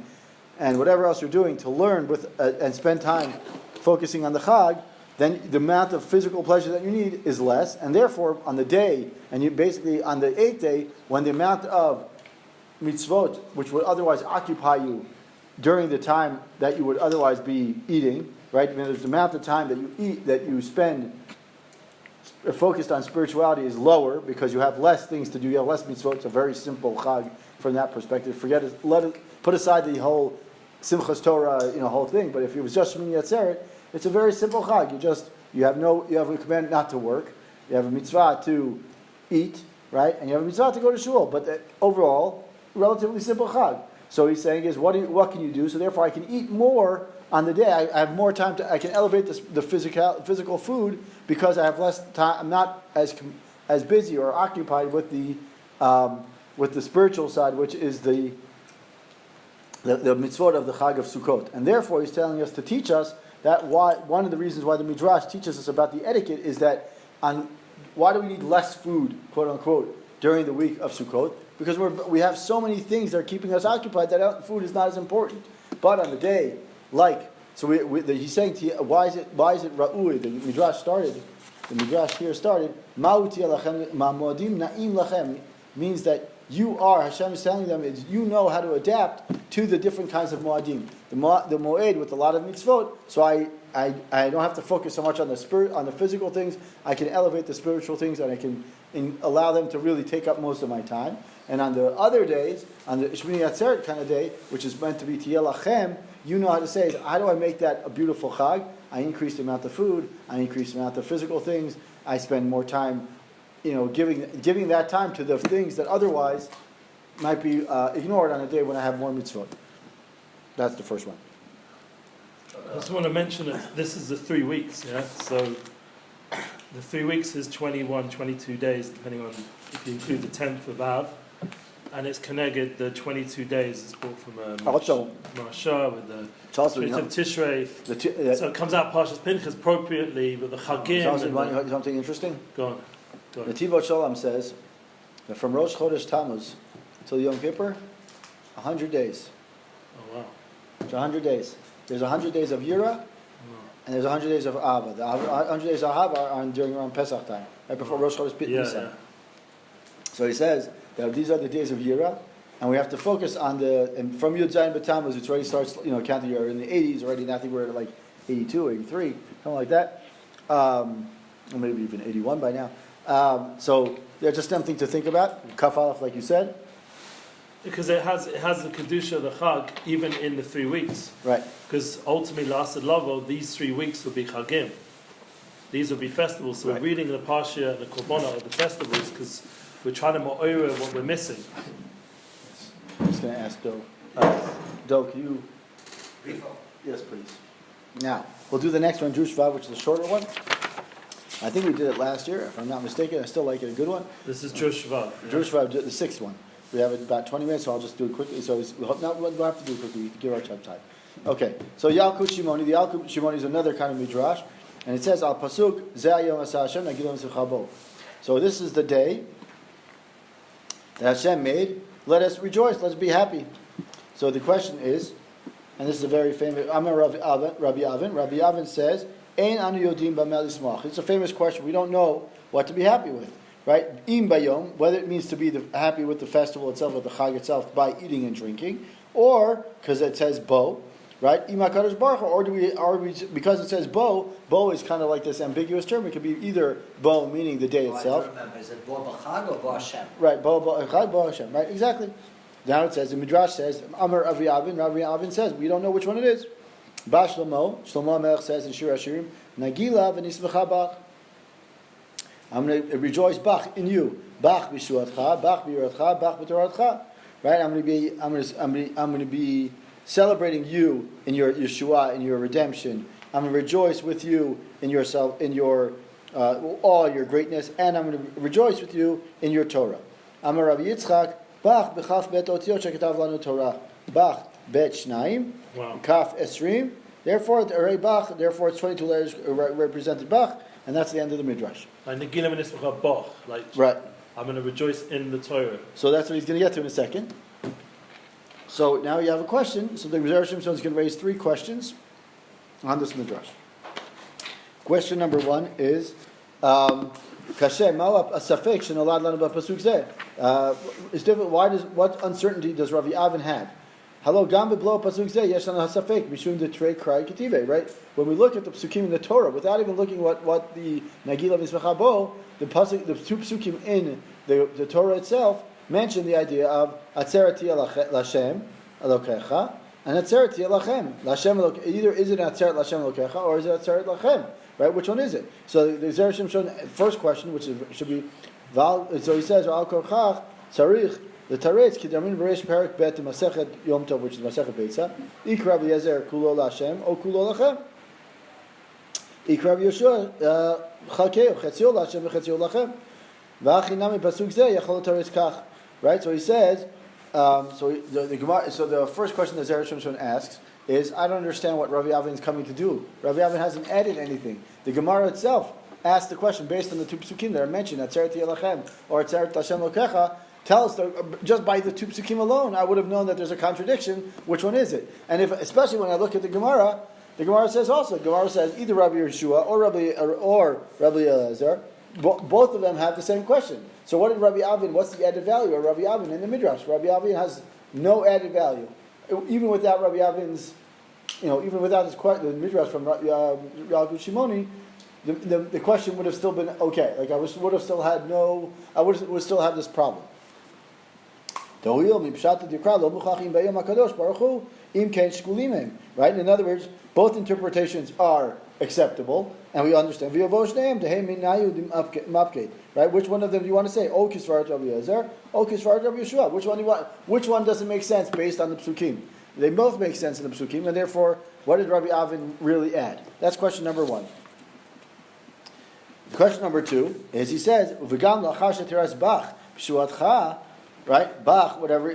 and whatever else you're doing to learn with and spend time focusing on the chag, then the amount of physical pleasure that you need is less, and therefore on the day, and you basically on the 8th day, when the amount of mitzvot, which would otherwise occupy you during the time that you would otherwise be eating, right? I mean, the amount of time that you eat, that you spend focused on spirituality is lower because you have less things to do. You have less mitzvot. It's a very simple chag from that perspective. Put aside the whole Simchas Torah, whole thing. But if it was just Shmini Atzeret, it's a very simple chag. You have a command not to work. You have a mitzvah to eat, right? And you have a mitzvah to go to shul. But overall, relatively simple chag. So he's saying is, what can you do? So therefore, I can eat more on the day. I have more time I can elevate the physical food because I have less time. I'm not as busy or occupied with the with the spiritual side, which is the mitzvot of the Chag of Sukkot. And therefore, he's telling us to teach us that one of the reasons why the Midrash teaches us about the etiquette is that why do we need less food, quote unquote, during the week of Sukkot? Because we have so many things that are keeping us occupied that food is not as important. But on the day, he's saying to you, why is it Ra'ui? The Midrash here started, Ma'uti alachem ma'modim na'im lachem, means that Hashem is telling them, you know how to adapt to the different kinds of moadim. The moed with a lot of mitzvot, so I don't have to focus so much on the physical things. I can elevate the spiritual things, and I can allow them to really take up most of my time. And on the other days, on the Shmini Atzeret kind of day, which is meant to be Tiyeh Lachem, you know how to say, how do I make that a beautiful chag? I increase the amount of food, I increase the amount of physical things, I spend more time giving that time to the things that otherwise might be ignored on a day when I have more mitzvot. That's the first one. I just want to mention that this is the 3 weeks, yeah? So the 3 weeks is 21, 22 days, depending on if you include the 10th of Av. And it's connected, the 22 days is brought from Marsha with the 5th of Tishrei. So it comes out Parshat Pinchas appropriately with the Chagim. Something interesting? Go on. The Tivot Shalom says that from Rosh Chodesh Tammuz till Yom Kippur, 100 days. Oh, wow. It's 100 days. There's 100 days of Yira, and there's 100 days of Ava. The 100 days of Ava are during around Pesach time, right before Rosh Chodesh Nisan. So he says that these are the days of Yira, and we have to focus on and from Yud Zayin B'Tammuz, it already starts, counting, you're in the 80s already, and I think we're at like 82, 83, something like that. Or maybe even 81 by now. So there's just something to think about. Kaf Aleph, like you said. Because it has the kedusha of the chag even in the 3 weeks. Right. Because ultimately, last Lkovod, these 3 weeks will be chagim. These will be festivals. So we're reading the Parshat and the Korbanot of the festivals because we're trying to ma'orah what we're missing. I'm just going to ask Dov. Dov, can you? Yes, please. Now we'll do the next one, Drush Vav, which is the shorter one. I think we did it last year, if I'm not mistaken. I still like it, a good one. This is Drush Vav. Drush Vav, the 6th one. We have about 20 minutes, so I'll just do it quickly. So we don't have to do it quickly. We give our time. Okay, so Yalkut Shimoni. The Yalkut Shimoni is another kind of midrash, and it says Al Pasuk Zeh Yom Asa Hashem Nagilam Zechabo. So this is the day that Hashem made. Let us rejoice. Let's be happy. So the question is, and this is a very famous. Amar Rabbi Avin. Rabbi Avin says, Ein anu yodim b'mel yismach. It's a famous question. We don't know what to be happy with, right? Im bayom, whether it means to be happy with the festival itself, with the chag itself, by eating and drinking, or because it says bo, right? Im hakadosh baruch Hu, or are we because it says bo is kind of like this ambiguous term. It could be either bo meaning the day itself. I don't remember. Is it bo b'chag or bo Hashem? Right, bo chag, bo Hashem. Right, exactly. Now it says, the Midrash says, Amar Rabbi Avin says, we don't know which one it is. Ba Shlomo Melech says in Shir Hashirim, Nagila v'nismecha bach. I'm going to rejoice bach in you. Bach b'shuatcha, bach b'yiratcha, bach b'toratcha. Right? I'm going to be celebrating you in your Yeshua, in your redemption. I'm going to rejoice with you in yourself, in your all your greatness, and I'm going to rejoice with you in your Torah. Amar Rabbi Yitzchak, bach b'chaf bet otiot shekatav lanu Torah. Bach bet shnaim. Kaf esrim. Therefore, it's 22 letters represented Bach, and that's the end of the Midrash. Like Negilim v'nismecha bach, like right. I'm going to rejoice in the Torah. So that's what he's going to get to in a second. So now you have a question. So the Zera Shimshon is going to raise 3 questions on this Midrash. Question number 1 is Kashem ma'u asafek shenolad lanu b'pasuk zeh. It's different. What uncertainty does Rabbi Avin have? Hello, gam b'blo pasuk zeh yesh lanu hasafek mishum detrei krai ketive. Right? When we look at the psukim in the Torah, without even looking what the Nagila v'nismecha bo, the 2 psukim in the Torah itself mention the idea of atzerati Lashem Elokecha and atzerati Lachem. Lashem either is it atzeret Lashem Elokecha or is it atzeret Lachem? Right? Which one is it? So the Zera Shimshon first question, which should be so he says Al Koach Tzarich the Taretz Kidamin Bereish Perak Bet Masechet Yom Tov, which is Masechet Beitza. Ikra B'Yezer Kulo Lashem O Kulo Lachem. Ikra B'Yeshua Chalkeu Chetzio Lashem Chetzio Lachem. V'Achinami Pasuk Zeh Yachol Taretz Kach. right? So he says, the Gemara. So the first question that Zera Shimshon asks is, I don't understand what Rabbi Avin is coming to do. Rabbi Avin hasn't added anything. The Gemara itself asked the question based on the two psukim that are mentioned, Atzeret Yelachem or Atzeret Hashem Lokecha. Tell us, just by the two psukim alone, I would have known that there's a contradiction. Which one is it? And especially when I look at the Gemara says also, the Gemara says either Rabbi Yeshua or Rabbi Elazar, both of them have the same question. So what did Rabbi Avin, what's the added value of Rabbi Avin in the Midrash? Rabbi Avin has no added value. Even without Rabbi Avin's, even without the Midrash from Yalkut Shimoni, the question would have still been okay. Like I would have still had this problem. Right? In other words, both interpretations are acceptable, and we understand. Right? Which one of them do you want to say? O Kisvarat Rabbi Elazar, O Kisvarat Rabbi Yeshua. Which one do you want? Which one doesn't make sense based on the psukim? They both make sense in the psukim, and therefore, what did Rabbi Avin really add? That's question number one. Question number two is he says, "V'gam la'achar sheteras bach b'shuatcha." Right, Bach, whatever.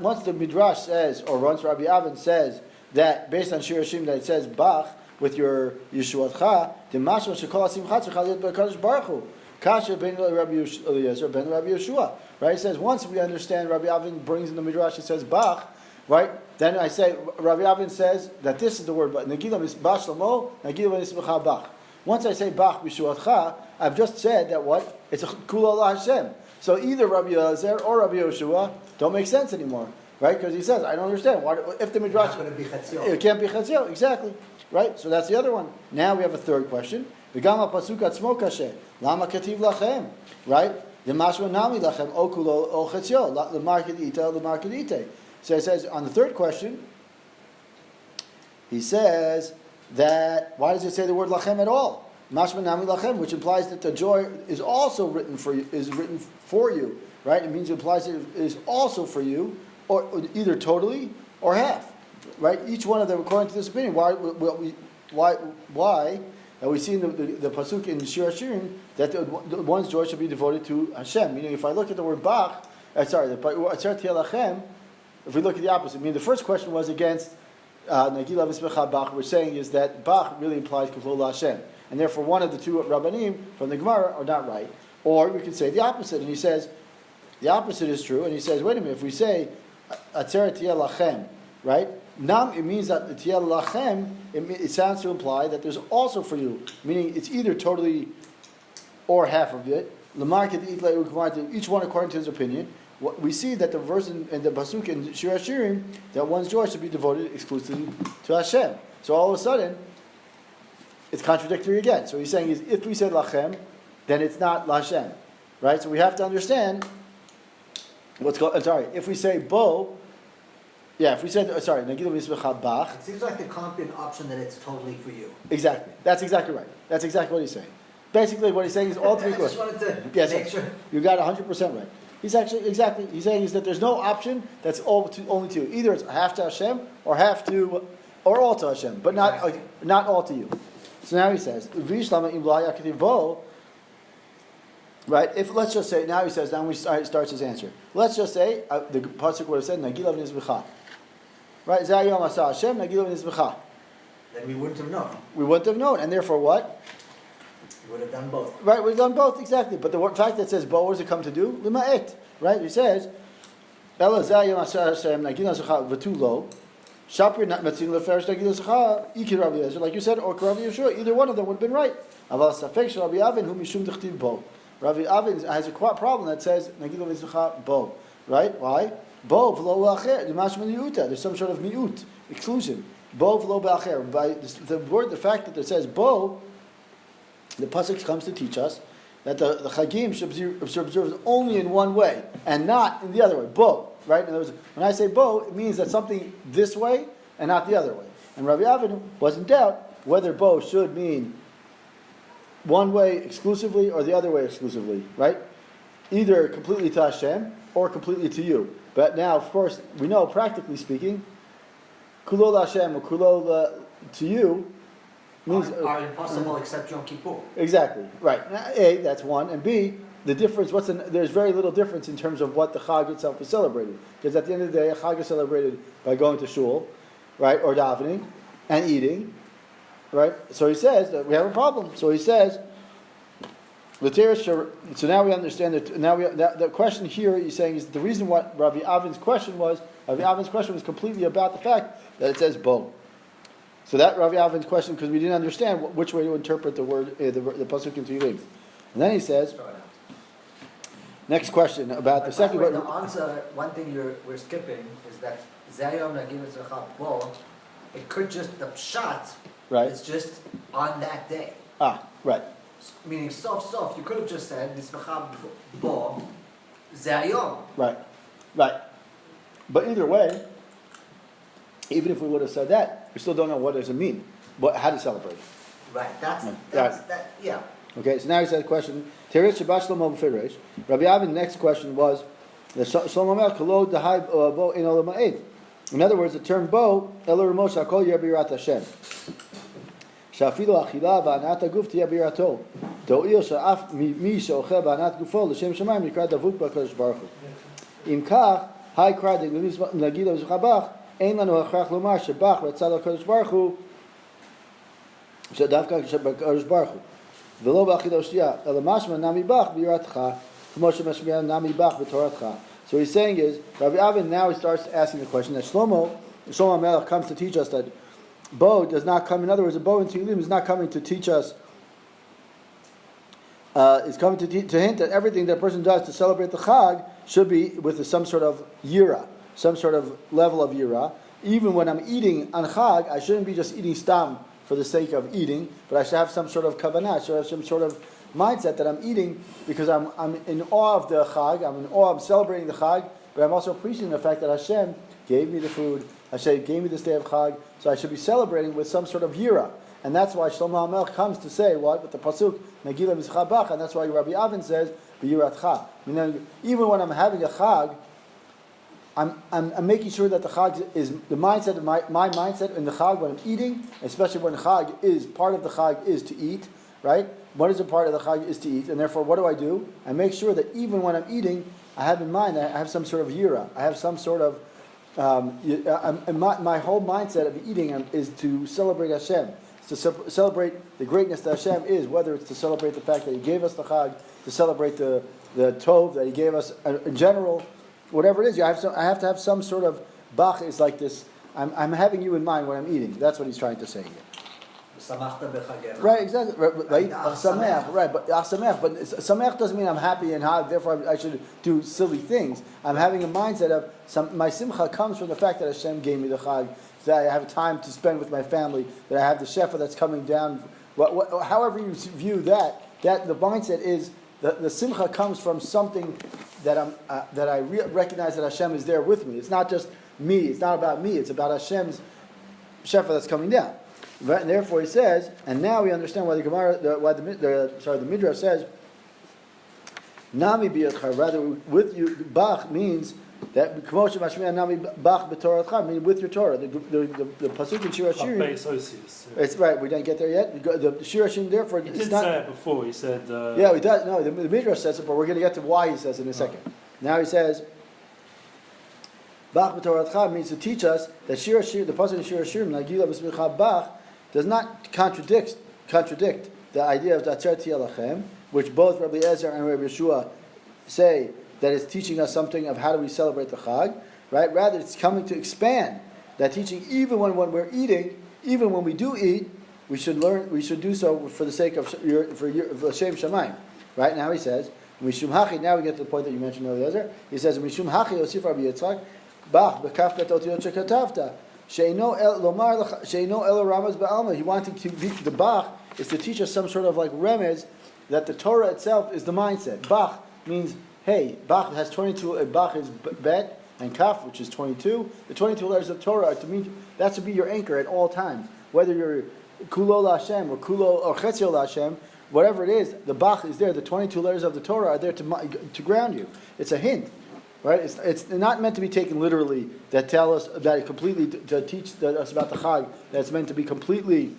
Once the Midrash says, or once Rabbi Avin says that based on Shir Hashim that it says Bach with your Yeshuotcha, the Mashma Shekol Asimcha Tzricha Liot B'Kadosh Baruch Hu, Kasha Ben Rabbi Eliezer Ben Rabbi Yeshua. Right, it says once we understand Rabbi Avin brings in the Midrash it says Bach. Right, then I say Rabbi Avin says that this is the word Nagilam is Bach Shlomo Nagilam is Bach. Once I say Bach B'Shuatcha, I've just said that what it's a Kula Hashem. So either Rabbi Elazar or Rabbi Yeshua don't make sense anymore, right? Because he says, I don't understand. Why, if the Midrash... It can't be Chatzil, exactly. Right? So that's the other one. Now we have a third question. V'gam ha'pasuk atzmo kaseh. Lama kativ lachem. Right? The mashma nami lachem o kulo o chatzio. L'mar kedita, l'mar kedite. So it says, on the third question, he says that, why does it say the word lachem at all? Mashma nami lachem, which implies that the joy is also written for you, right? It means it implies it is also for you, or either totally or half, right? Each one of them, according to this opinion, why? And we see in the pasuk in Shir Hashirim that the one's joy should be devoted to Hashem. Meaning, if I look at the word Bach, if we look at the opposite, meaning the first question was against Nagila V'Smecha Bach. We're saying is that Bach really implies Kavol Hashem. And therefore, one of the two Rabbonim from the Gemara are not right. Or we could say the opposite. And he says, the opposite is true. And he says, wait a minute, if we say, Atzeret Tiyeh Lachem, right? Nam, it means that Tiyeh Lachem, it sounds to imply that there's also for you. Meaning, it's either totally or half of it. Each one according to his opinion. We see that the verse in the Pasuk in Shir Hashirim, that one's joy should be devoted exclusively to Hashem. So all of a sudden, it's contradictory again. So he's saying is if we said lachem, then it's not lashem, right? So we have to understand what's going. If we say bo, if we said nagilu misbecha bach. It seems like there can't be an option that it's totally for you. Exactly. That's exactly right. That's exactly what he's saying. Basically, what he's saying is all three questions. I just wanted to make sure. You got 100% right. He's actually exactly. He's saying is that there's no option that's only to you. Either it's half to Hashem or all to Hashem, but not all to you. So now he says, right? If let's just say now he says, now he starts his answer. Let's just say the pasuk would have said Nagilav Nizbecha, right? Zayom Asa Hashem Nagilav Nizbecha. Then we wouldn't have known. We wouldn't have known, and therefore what? We would have done both. Right, we've done both exactly. But the fact that it says bo, what does it come to do? Lima'et, right? He says, Ela Zayom Asa Hashem Nagilav Nizbecha v'tulo. Like you said, or Rabbi Yeshua, either one of them would have been right. Rabbi Avin has a problem that says bo, right? Why? Bo v'lo b'acher. There's some sort of miut exclusion. Bo v'lo b'acher. By the fact that it says bo, the pasuk comes to teach us that the chagim should be observed only in one way and not in the other way. Bo. Right? In other words, when I say bo, it means that something this way and not the other way. And Rabbi Avin was in doubt whether bo should mean one way exclusively or the other way exclusively, right? Either completely to Hashem or completely to you. But now, of course, we know, practically speaking, kulo Hashem or kulo to you means are impossible except Yom Kippur. Exactly, right. A, that's one, and B, the difference, there's very little difference in terms of what the Chag itself is celebrated. Because at the end of the day, a Chag is celebrated by going to shul, right, or davening, and eating, right? So he says that we have a problem. So he says, so now we understand that. The question here he's saying is the reason what Rabbi Avin's question was completely about the fact that it says bo. So that Rabbi Avin's question, because we didn't understand which way to interpret the word, the pasuk in Tehillim. And then he says, next question about the second word. The answer, one thing we're skipping is that Zayom Nagim Bo. It could just the pshat. Right. It's just on that day. Right. Meaning sof. You could have just said Nismacha Bo Zayom. Right. But either way, even if we would have said that, we still don't know what does it mean. How to celebrate it. Right. That's that. Yeah. Okay, so now he says a question. Teretz Shabbat Shlomo b'Firesh. Rabbi Avin's next question was the Shlomo Melech Kalo Dahai Bo in Olam Ha'ed. In other words, the term Bo Elo Ramos Hakol Yabirat Hashem. Shafilu Achila Va'anat Guf Tia Birato. Do'il Sha'af Mi She'ochel Va'anat Gufo L'Shem Shemayim Nikra Davuk B'Kadosh Baruch Hu. Im Kach Hai Krad Nagila Zchabach Ein Lanu Hachrach Lomar Shebach V'Tzal HaKadosh Baruch Hu Shadavka B'Kadosh Baruch Hu. So he's saying is, Rabbi Avin now he starts asking the question that Shlomo Melech comes to teach us that Bo does not come, in other words, a Bo in Tehillim is not coming to teach us, is coming to hint that everything that a person does to celebrate the Chag should be with some sort of yira, some sort of level of yira. Even when I'm eating on Chag, I shouldn't be just eating stam for the sake of eating, but I should have some sort of kavanah, I should have some sort of mindset that I'm eating because I'm in awe of the Chag, I'm celebrating the Chag, but I'm also appreciating the fact that Hashem gave me the food, Hashem gave me this day of Chag, so I should be celebrating with some sort of yira. And that's why Shlomo HaMelech comes to say, what? With the pasuk, Megillah Mizchabach, and that's why Rabbi Avin says, B'yiratcha. Even when I'm having a Chag, I'm making sure that the Chag is the mindset of my mindset in the Chag when I'm eating, especially when Chag is part of the Chag is to eat, right? What is a part of the Chag is to eat, and therefore what do? I make sure that even when I'm eating, I have in mind that I have some sort of yira. I have some sort of my whole mindset of eating is to celebrate Hashem, to celebrate the greatness that Hashem is. Whether it's to celebrate the fact that He gave us the Chag, to celebrate the Tov that He gave us in general. Whatever it is, I have to have some sort of bach is like this. I'm having you in mind when I'm eating. That's what he's trying to say here. Right, exactly. Right, but samech doesn't mean I'm happy and therefore I should do silly things. I'm having a mindset of my simcha comes from the fact that Hashem gave me the Chag, that I have time to spend with my family, that I have the shefa that's coming down. However you view that the mindset is the simcha comes from something that I recognize that Hashem is there with me. It's not just me. It's not about me. It's about Hashem's shefa that's coming down. Right? And therefore, he says, and now we understand why the Midrash says, "Nami biyatcha." Rather, with you, bach means that k'moshe mashmiya nami bach b'toratcha, meaning with your Torah. The pasuk in Shir Hashirim. It's right. We didn't get there yet. The Shir Hashirim, therefore, he did say it before. He said. Yeah, he does. No, the Midrash says it, but we're going to get to why he says it in a second. Now he says, "Bach b'toratcha" means to teach us that Shir Hashirim, the pasuk in Shir Hashirim, "Nagila b'smicha bach," does not contradict the idea of Datzerti Alachem, which both Rabbi Ezer and Rabbi Yeshua say that it's teaching us something of how do we celebrate the Chag, right? Rather, it's coming to expand that teaching. Even when we're eating, even when we do eat, we should do so for the sake of for Shem Shamayim, right? Now he says, Mishum Hachi. Now we get to the point that you mentioned earlier. Ezra. He says, Mishum Hachi Yosif Rabbi Yitzchak Bach Bekaf Bet Otiyot Shekatavta. Sheino El Ramas Ba'alma. He wanted to be, the Bach is to teach us some sort of like remez that the Torah itself is the mindset. Bach means, hey, Bach has 22. Bach is Bet and Kaf, which is 22. The 22 letters of Torah are to mean that should be your anchor at all times. Whether you're Kulo LaHashem or Kulo or Chetzio LaHashem, whatever it is, the Bach is there. The 22 letters of the Torah are there to ground you. It's a hint. Right? It's not meant to be taken literally. That tell us that it completely to teach us about the Chag. That it's meant to be completely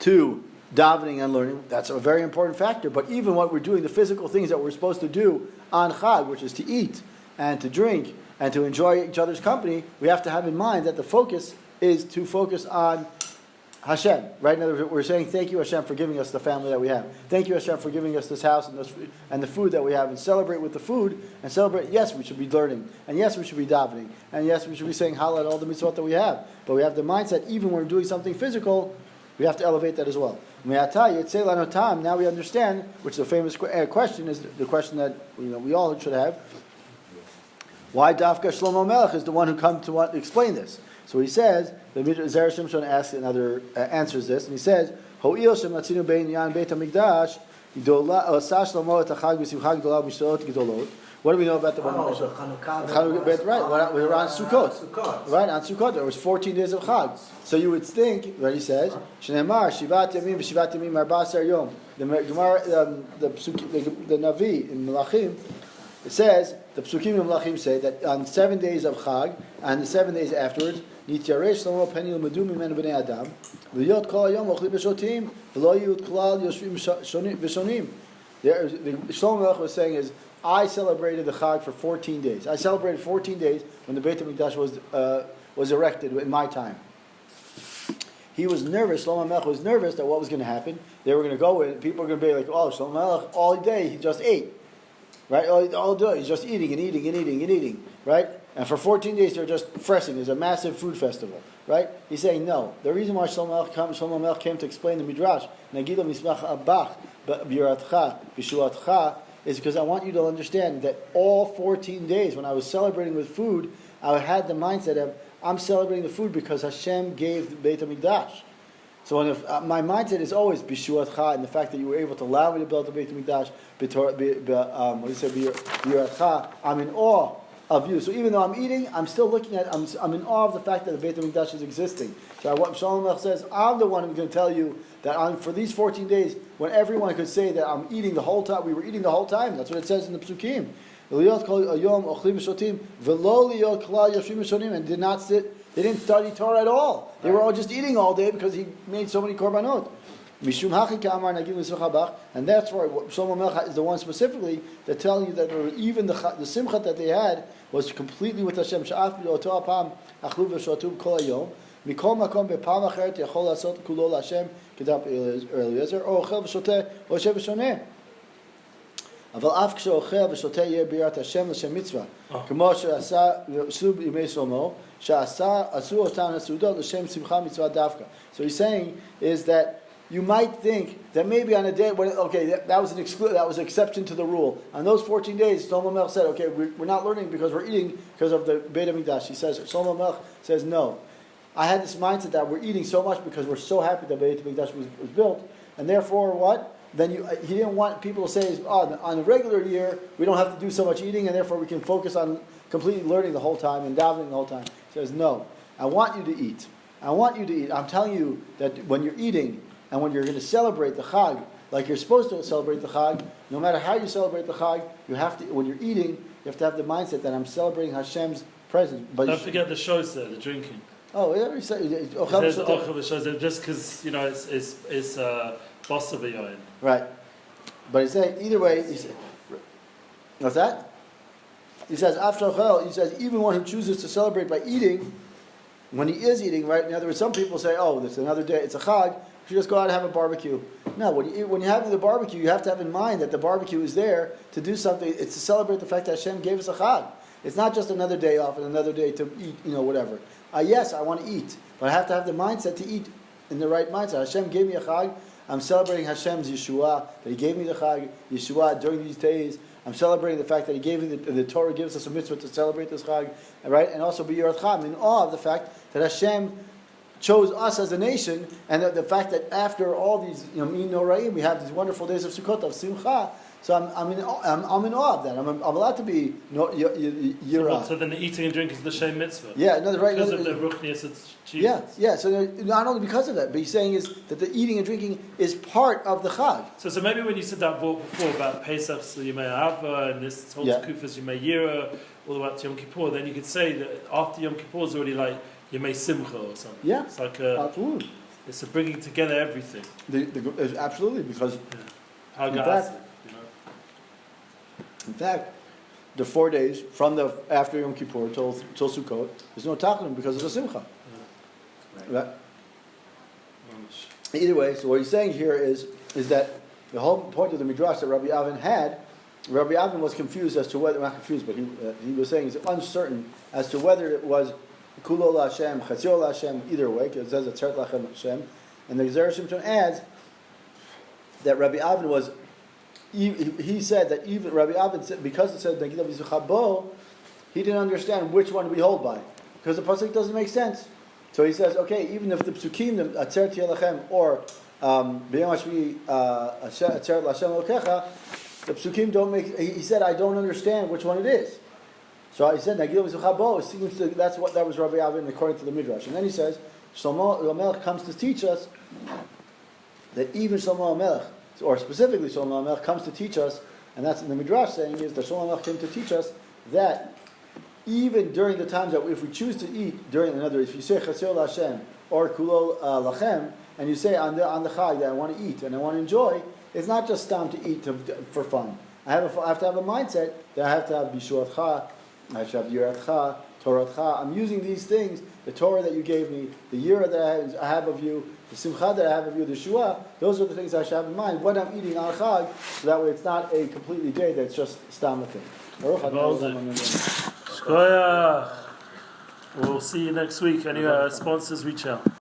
to davening and learning, that's a very important factor. But even what we're doing, the physical things that we're supposed to do on Chag, which is to eat and to drink and to enjoy each other's company, we have to have in mind that the focus is to focus on Hashem, right? In other words, we're saying, thank you, Hashem, for giving us the family that we have. Thank you, Hashem, for giving us this house and the food that we have, and celebrate with the food, and celebrate, yes, we should be learning, and yes, we should be davening, and yes, we should be saying Hallel all the mitzvot that we have. But we have the mindset, even when we're doing something physical, we have to elevate that as well. Now we understand, which is a famous question, is the question that we all should have. Why Dafka Shlomo Melech is the one who comes to explain this? So he says, the Zera Shimshon asks another answers this, and he says, "Ho'il shematzinu bein yan Beit Hamikdash, osa Shlomo et hachag v'simcha gdola b'shtot gedolot." What do we know about the Chanukah? Right, we're on Sukkot. Right, on Sukkot, there was 14 days of Chag. So you would think, right? He says, "Shneimar shivat yamim v'shivat yamim arba'asar yom." The Gemara, the Navi in Melachim, it says the Psukim in Melachim say that on 7 days of Chag and the 7 days afterwards. Nityaresh Shlomo Penil Medu Mimenu Bnei Adam V'yot Kol Hayom Ochli B'Shotim V'lo Yud Klal Yoshvim V'Shonim. Shlomo Melech was saying is, I celebrated the Chag for 14 days. I celebrated 14 days when the Beit HaMikdash was erected in my time. He was nervous. Shlomo Melech was nervous that what was going to happen. They were going to go in. People were going to be like, "Oh, Shlomo Melech all day he just ate, right? All day he's just eating and eating and eating and eating, right?" And for 14 days they're just fressing. There's a massive food festival, right? He's saying no. The reason why Shlomo Melech came to explain the Midrash, Nagilo Mismach Abach Biratcha Bishuatcha, is because I want you to understand that all 14 days when I was celebrating with food, I had the mindset of I'm celebrating the food because Hashem gave the Beit HaMikdash. So when my mindset is always Bishuatcha, and the fact that you were able to allow me to build the Beit HaMikdash, Biratcha, I'm in awe of you. So even though I'm eating, I'm still looking at, I'm in awe of the fact that the Beit HaMikdash is existing. So what Shlomo Melech says, I'm the one who's going to tell you that for these 14 days, when everyone could say that I'm eating the whole time, we were eating the whole time. That's what it says in the Psukim. And did not sit, they didn't study Torah at all. They were all just eating all day because he made so many korbanot. And that's why Shlomo Melech is the one specifically that telling you that even the simcha that they had was completely with Hashem. מכל מקום בפעם אחרת יכול לעשות כולו להשם כדף אליעזר או אוכל ושותה או יושב ושונה אבל אף כשאוכל ושותה יהיה בירת השם לשם מצווה כמו שעשו בימי שלמה שעשו אותן הסעודות לשם שמחה מצווה דווקא. So he's saying is that you might think that maybe on a day when that was an exception to the rule. On those 14 days, Shlomo Melech said, okay, we're not learning because we're eating because of the Beit HaMikdash. He says, Shlomo Melech says, no. I had this mindset that we're eating so much because we're so happy that Beit HaMikdash was built, and therefore what? Then he didn't want people to say, on a regular year we don't have to do so much eating, and therefore we can focus on completely learning the whole time and davening the whole time. He says, no, I want you to eat. I want you to eat. I'm telling you that when you're eating and when you're going to celebrate the Chag, like you're supposed to celebrate the Chag, no matter how you celebrate the Chag, you have to. When you're eating, you have to have the mindset that I'm celebrating Hashem's presence. But don't forget the shows there, the drinking. Oh, yeah, he says just because it's bossa b'yoyin. Right, but he's saying either way. What's that? He says after He says even one who chooses to celebrate by eating, when he is eating, right? In other words, some people say, "Oh, it's another day. It's a Chag. You should just go out and have a barbecue." No, when you're having the barbecue, you have to have in mind that the barbecue is there to do something. It's to celebrate the fact that Hashem gave us a Chag. It's not just another day off and another day to eat, whatever. Yes, I want to eat, but I have to have the mindset to eat in the right mindset. Hashem gave me a Chag. I'm celebrating Hashem's Yeshua, that He gave me the Chag, Yeshua, during these days. I'm celebrating the fact that He gave me the Torah gives us a mitzvah to celebrate this Chag, right? And also be Yeratcha, in awe of the fact that Hashem chose us as a nation, and the fact that after all these Noraim, we have these wonderful days of Sukkot, of Simcha. So I'm in awe of that. I'm allowed to be Yira. So then the eating and drinking is the same mitzvah. Yeah, right. Because of the ruchnius it's Jesus. Yeah. So not only because of that, but he's saying is that the eating and drinking is part of the Chag. So maybe when you said that before about Pesach, so you may have and this whole Kufas you may Yira all the way up to Yom Kippur, then you could say that after Yom Kippur is already like you may Simcha or something. Yeah. It's like It's a bringing together everything. Absolutely, because How In God fact- has it, you know. in fact, the 4 days from the after Yom Kippur till Sukkot, there's no tachlim because of the simcha. Right? Either way, so what he's saying here is that the whole point of the midrash that Rabbi Avin had, Rabbi Avin was confused as to whether, not confused, but he was saying he's uncertain as to whether it was kulo Hashem, chatzio Hashem, either way, because it says it's tzert lachem Hashem, and the Zera Shimshon adds that Rabbi Avin was, he said that even Rabbi Avin said, because it said Nagidav Yizuchabo, he didn't understand which one we hold by, because the pasuk doesn't make sense. So he says, okay, even if the psukim, the Atzer Tielachem, or B'yom HaShvi Atzer L'Hashem Elokecha, the psukim don't make. He said, I don't understand which one it is. So he said, Nagidav Yizuchabo. That was Rabbi Avin according to the midrash. And then he says, Shlomo HaMelech comes to teach us that even Shlomo HaMelech, or specifically Shlomo HaMelech, comes to teach us, and that's in the midrash saying is that Shlomo HaMelech came to teach us that even during the times that if we choose to eat during, in other words, if you say Chatzio Hashem or Kulo Lachem, and you say on the Chag that I want to eat and I want to enjoy, it's not just time to eat for fun. I have to have a mindset that I have to have Bishuatcha, I have to have Yiratcha, Torahcha. I'm using these things, the Torah that you gave me, the Yirah that I have of you, the Simcha that I have of you, the Shua. Those are the things I should have in mind when I'm eating on Chag, so that way it's not a completely day that's just Stam thing. Koach. We'll see you next week. Any sponsors, reach out.